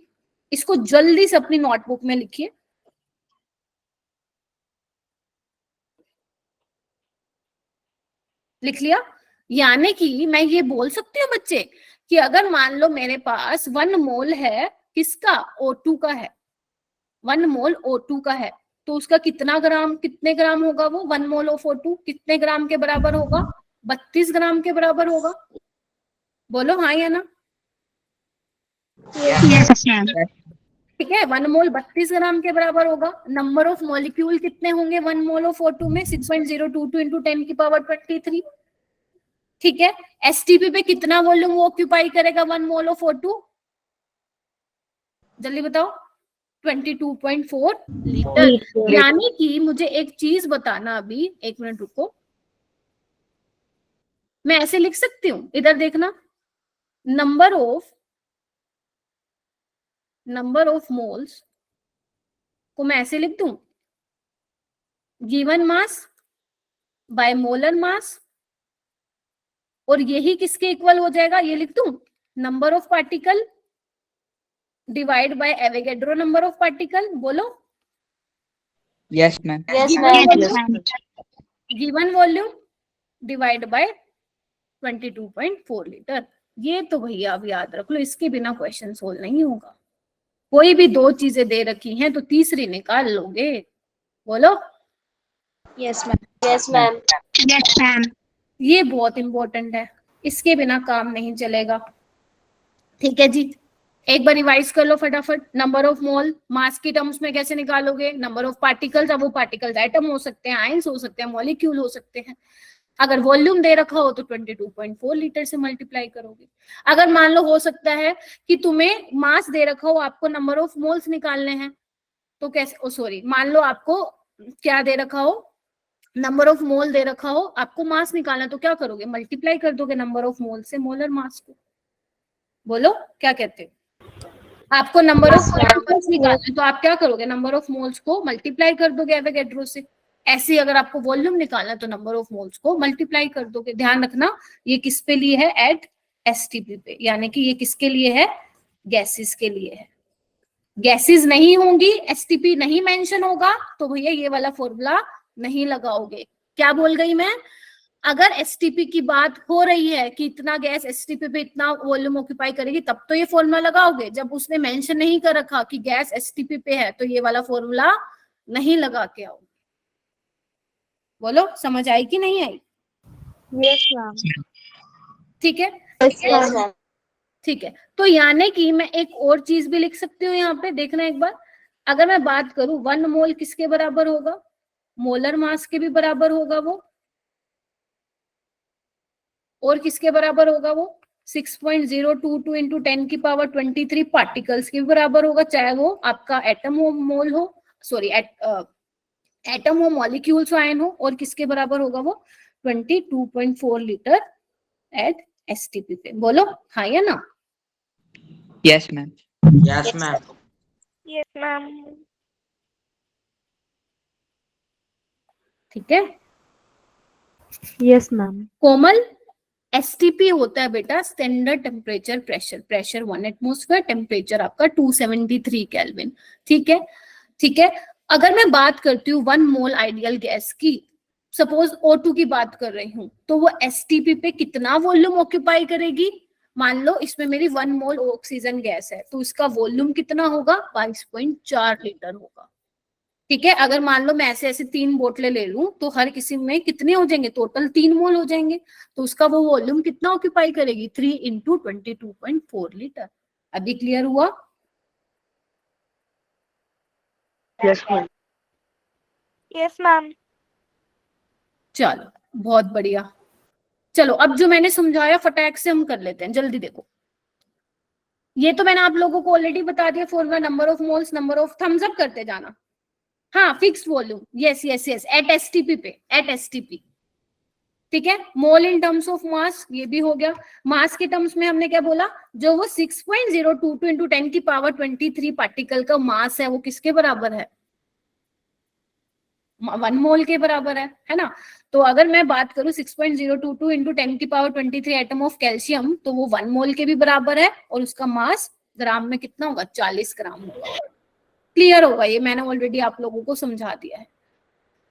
इसको जल्दी से अपनी नोटबुक में लिखिए। लिख लिया? यानी कि मैं ये बोल सकती हूँ बच्चे कि अगर मान लो मेरे पास 1 मोल है, किसका, O2 का है, 1 मोल O2 का है, तो उसका कितने ग्राम होगा वो 1 मोल ऑफ O2 कितने ग्राम के बराबर होगा, 32 ग्राम के बराबर होगा। बोलो हाँ या ना? ठीक है, 1 मोल 32 ग्राम के बराबर होगा। नंबर ऑफ मॉलिक्यूल कितने होंगे 1 मोल ऑफ O2 में, 6.022 इंटू 10 की पावर 23। ठीक है, STP पे कितना वॉल्यूम वो ऑक्यूपाई करेगा 1 मोल ऑफ O2, जल्दी बताओ, 22.4 लीटर। यानी कि मुझे एक चीज बताना, अभी 1 मिनट रुको, मैं ऐसे लिख सकती हूँ, इधर देखना, नंबर ऑफ मोल्स को मैं ऐसे लिख दूं, given mass by molar mass, और यही किसके इक्वल हो जाएगा, ये लिख दूं, number of particle divide by Avogadro number of particle. बोलो yes ma'am. Given volume divide by 22.4 litre. ये तो भैया अब याद रख लो, इसके बिना क्वेश्चन सोल्व नहीं होगा। कोई भी 2 चीजें दे रखी हैं तो तीसरी निकाल लोगे। बोलो yes ma'am. Yes ma'am. Yes ma'am. ये बहुत इंपॉर्टेंट है, इसके बिना काम नहीं चलेगा। ठीक है जी, एक बार रिवाइज कर लो फटाफट। नंबर ऑफ मोल मास की टर्म्स में कैसे निकालोगे, नंबर ऑफ पार्टिकल्स, अब वो पार्टिकल्स एटम हो सकते हैं, आयंस हो सकते हैं, मॉलिक्यूल हो सकते हैं। अगर वॉल्यूम दे रखा हो तो 22.4 लीटर से मल्टीप्लाई करोगे। अगर मान लो हो सकता है कि तुम्हें मास दे रखा हो, आपको नंबर ऑफ मोल्स निकालने हैं, तो कैसे, सॉरी, मान लो आपको क्या दे रखा हो, नंबर ऑफ मोल दे रखा हो, आपको मास निकालना है, तो क्या करोगे? मल्टीप्लाई कर दोगे नंबर ऑफ मोल से मोलर मास को। बोलो क्या कहते हो? आपको नंबर ऑफ पार्टिकल्स निकालना है तो आप क्या करोगे? नंबर ऑफ मोल्स को मल्टीप्लाई कर दोगे एवोगैड्रो से। ऐसे ही अगर आपको वॉल्यूम निकालना है तो नंबर ऑफ मोल्स को मल्टीप्लाई कर दोगे। ध्यान रखना ये किस पे लिए है? एट एसटीपी पे, यानी कि ये किसके लिए है? गैसेस के लिए है। गैसेस नहीं होंगी, एसटीपी नहीं मेंशन होगा, तो भैया ये वाला फॉर्मूला नहीं लगाओगे। क्या बोल गई मैं? अगर एसटीपी की बात हो रही है कि इतना गैस एसटीपी पे इतना वॉल्यूम ऑक्यूपाई करेगी, तब तो ये फॉर्मूला लगाओगे। जब उसने मेंशन नहीं कर रखा कि गैस एसटीपी पे है, तो ये वाला फॉर्मूला नहीं लगा के आओ। बोलो समझ आई कि नहीं आई? Yes ma'am. ठीक है, यस मैम। ठीक है। तो यानी कि मैं एक और चीज भी लिख सकती हूँ यहाँ पे, देखना एक बार। अगर मैं बात करूं 1 मोल किसके बराबर होगा? मोलर मास के भी बराबर होगा वो। और किसके बराबर होगा वो? 6.022 इंटू 10 की पावर 23 पार्टिकल्स के भी बराबर होगा, चाहे वो आपका एटम हो, मोल हो, सॉरी एटम हो, मॉलिक्यूल्स हो, आयन हो। और किसके बराबर होगा वो? 22.4 लीटर एट एसटीपी पे। बोलो हाँ या ना? Yes ma'am. Yes ma'am. Yes ma'am. ठीक है। Yes ma'am. कोमल, एसटीपी होता है बेटा standard temperature pressure. Pressure 1 atmosphere, temperature आपका 273 केल्विन। ठीक है, ठीक है। अगर मैं बात करती हूँ 1 मोल आइडियल गैस की, सपोज O2 की बात कर रही हूँ, तो वो एसटीपी पे कितना वॉल्यूम ऑक्यूपाई करेगी? मान लो इसमें मेरी 1 मोल ऑक्सीजन गैस है, तो इसका वॉल्यूम कितना होगा? 22.4 लीटर होगा। ठीक है। अगर मान लो मैं ऐसे ऐसे 3 बोतलें ले लूं, तो हर किसी में कितने हो जाएंगे? टोटल 3 मोल हो जाएंगे। तो उसका वो वॉल्यूम कितना ऑक्यूपाई करेगी? 3 इंटू 22.4 लीटर। अभी क्लियर हुआ? Yes ma'am. Yes ma'am. चलो बहुत बढ़िया। चलो अब जो मैंने समझाया फटाक से हम कर लेते हैं, जल्दी देखो। ये तो मैंने आप लोगों को ऑलरेडी बता दिया formula, number of moles, number of, thumbs up करते जाना। हाँ, fixed volume, yes yes yes, at STP पे, एट एसटीपी। ठीक है। मोल इन टर्म्स ऑफ मास, ये भी हो गया। मास के टर्म्स में हमने क्या बोला? जो वो 6.022 इंटू 10 की पावर 23 पार्टिकल का मास है, वो किसके बराबर है? 1 मोल के बराबर है ना? तो अगर मैं बात करूं 6.022 इंटू 10 की पावर 23 एटम ऑफ कैल्शियम, तो वो 1 मोल के भी बराबर है, और उसका मास ग्राम में कितना होगा? 40 ग्राम होगा। क्लियर होगा? ये मैंने ऑलरेडी आप लोगों को समझा दिया है।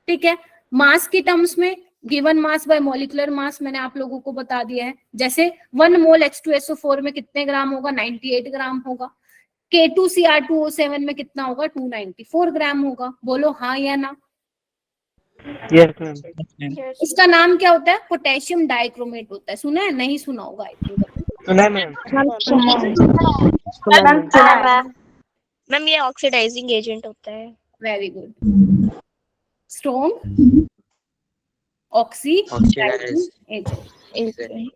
ठीक है। मास की टर्म्स में given mass bye molecular mass मैंने आप लोगों को बता दिया है। जैसे 1 मोल H2SO4 में कितने ग्राम होगा? 98 ग्राम होगा। K2Cr2O7 में कितना होगा? 294 ग्राम होगा। बोलो हाँ या ना? Yes ma'am. इसका नाम क्या होता है? पोटेशियम डाइक्रोमेट होता है। सुना है? नहीं सुना होगा आई थिंक। सुना मैम। मैम ये ऑक्सीडाइजिंग एजेंट होता है। Very good. Strong oxidizing agent.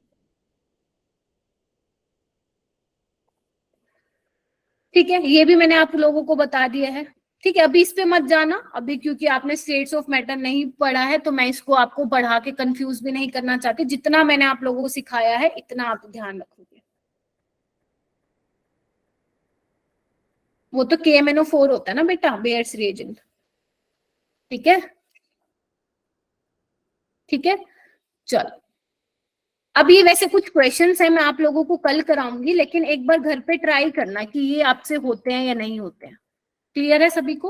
ठीक है, ये भी मैंने आप लोगों को बता दिया है। ठीक है, अभी इस पे मत जाना अभी, क्योंकि आपने स्टेट्स ऑफ मैटर नहीं पढ़ा है, तो मैं इसको आपको पढ़ा के कंफ्यूज भी नहीं करना चाहती। जितना मैंने आप लोगों को सिखाया है इतना आप ध्यान रखोगे। वो तो KMnO4 होता है ना बेटा, बेयर्स रिएजेंट। ठीक है, ठीक है। चलो अब ये वैसे कुछ क्वेश्चंस हैं, मैं आप लोगों को कल कराऊंगी, लेकिन एक बार घर पे ट्राई करना कि ये आपसे होते हैं या नहीं होते हैं। क्लियर है सभी को?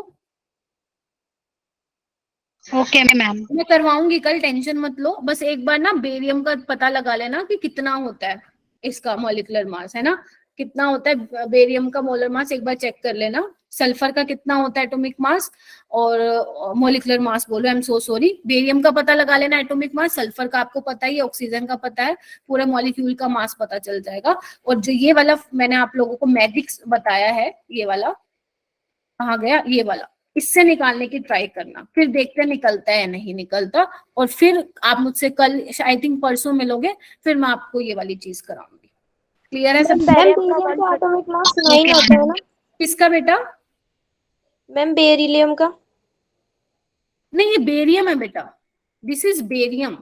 Okay ma'am. मैं करवाऊंगी कल, टेंशन मत लो। बस एक बार ना बेरियम का पता लगा लेना कि कितना होता है इसका मॉलिक्यूलर मास, है ना? कितना होता है बेरियम का मोलर मास, एक बार चेक कर लेना। सल्फर का कितना होता है एटॉमिक मास और मॉलिक्यूलर मास, बोलो I am so sorry. Barium का पता लगा लेना एटॉमिक मास, सल्फर का आपको पता ही है, ऑक्सीजन का पता है, पूरे मॉलिक्यूल का मास पता चल जाएगा। और जो ये वाला मैंने आप लोगों को मैजिक्स बताया है, ये वाला कहाँ गया? ये वाला, इससे निकालने की ट्राई करना, फिर देखते निकलता है या नहीं निकलता। और फिर आप मुझसे कल आई थिंक परसों मिलोगे, फिर मैं आपको ये वाली चीज कराऊंगी। क्लियर है सब? एटॉमिक मास 9 होता है ना? किसका बेटा? मैम बेरिलियम का। नहीं, ये बेरियम है बेटा। This is barium.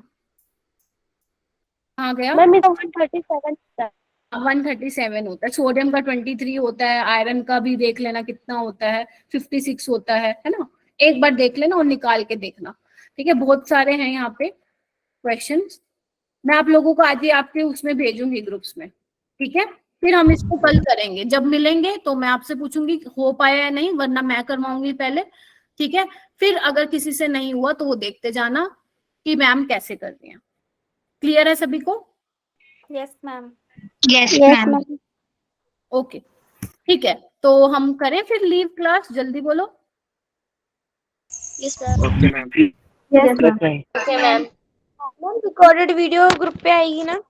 कहाँ गया? मैम ये तो 137 होता है। 137 होता है, सोडियम का 23 होता है, आयरन का भी देख लेना कितना होता है, 56 होता है ना, एक बार देख लेना और निकाल के देखना, ठीक है। बहुत सारे हैं यहाँ पे क्वेश्चंस, मैं आप लोगों को आज ही आपके उसमें भेजूंगी ग्रुप्स में, ठीक है। फिर हम इसको कल करेंगे, जब मिलेंगे तो मैं आपसे पूछूंगी हो पाया या नहीं, वरना मैं करवाऊंगी पहले, ठीक है। फिर अगर किसी से नहीं हुआ तो वो देखते जाना कि मैम कैसे करती हैं। क्लियर है सभी को? Yes ma'am. Yes yes ma'am. Ma'am. Okay ठीक है, तो हम करें फिर लीव क्लास, जल्दी बोलो। Yes ma'am. Okay ma'am. Yes ma'am. Okay ma'am. Ma'am recorded video group पे आएगी ना?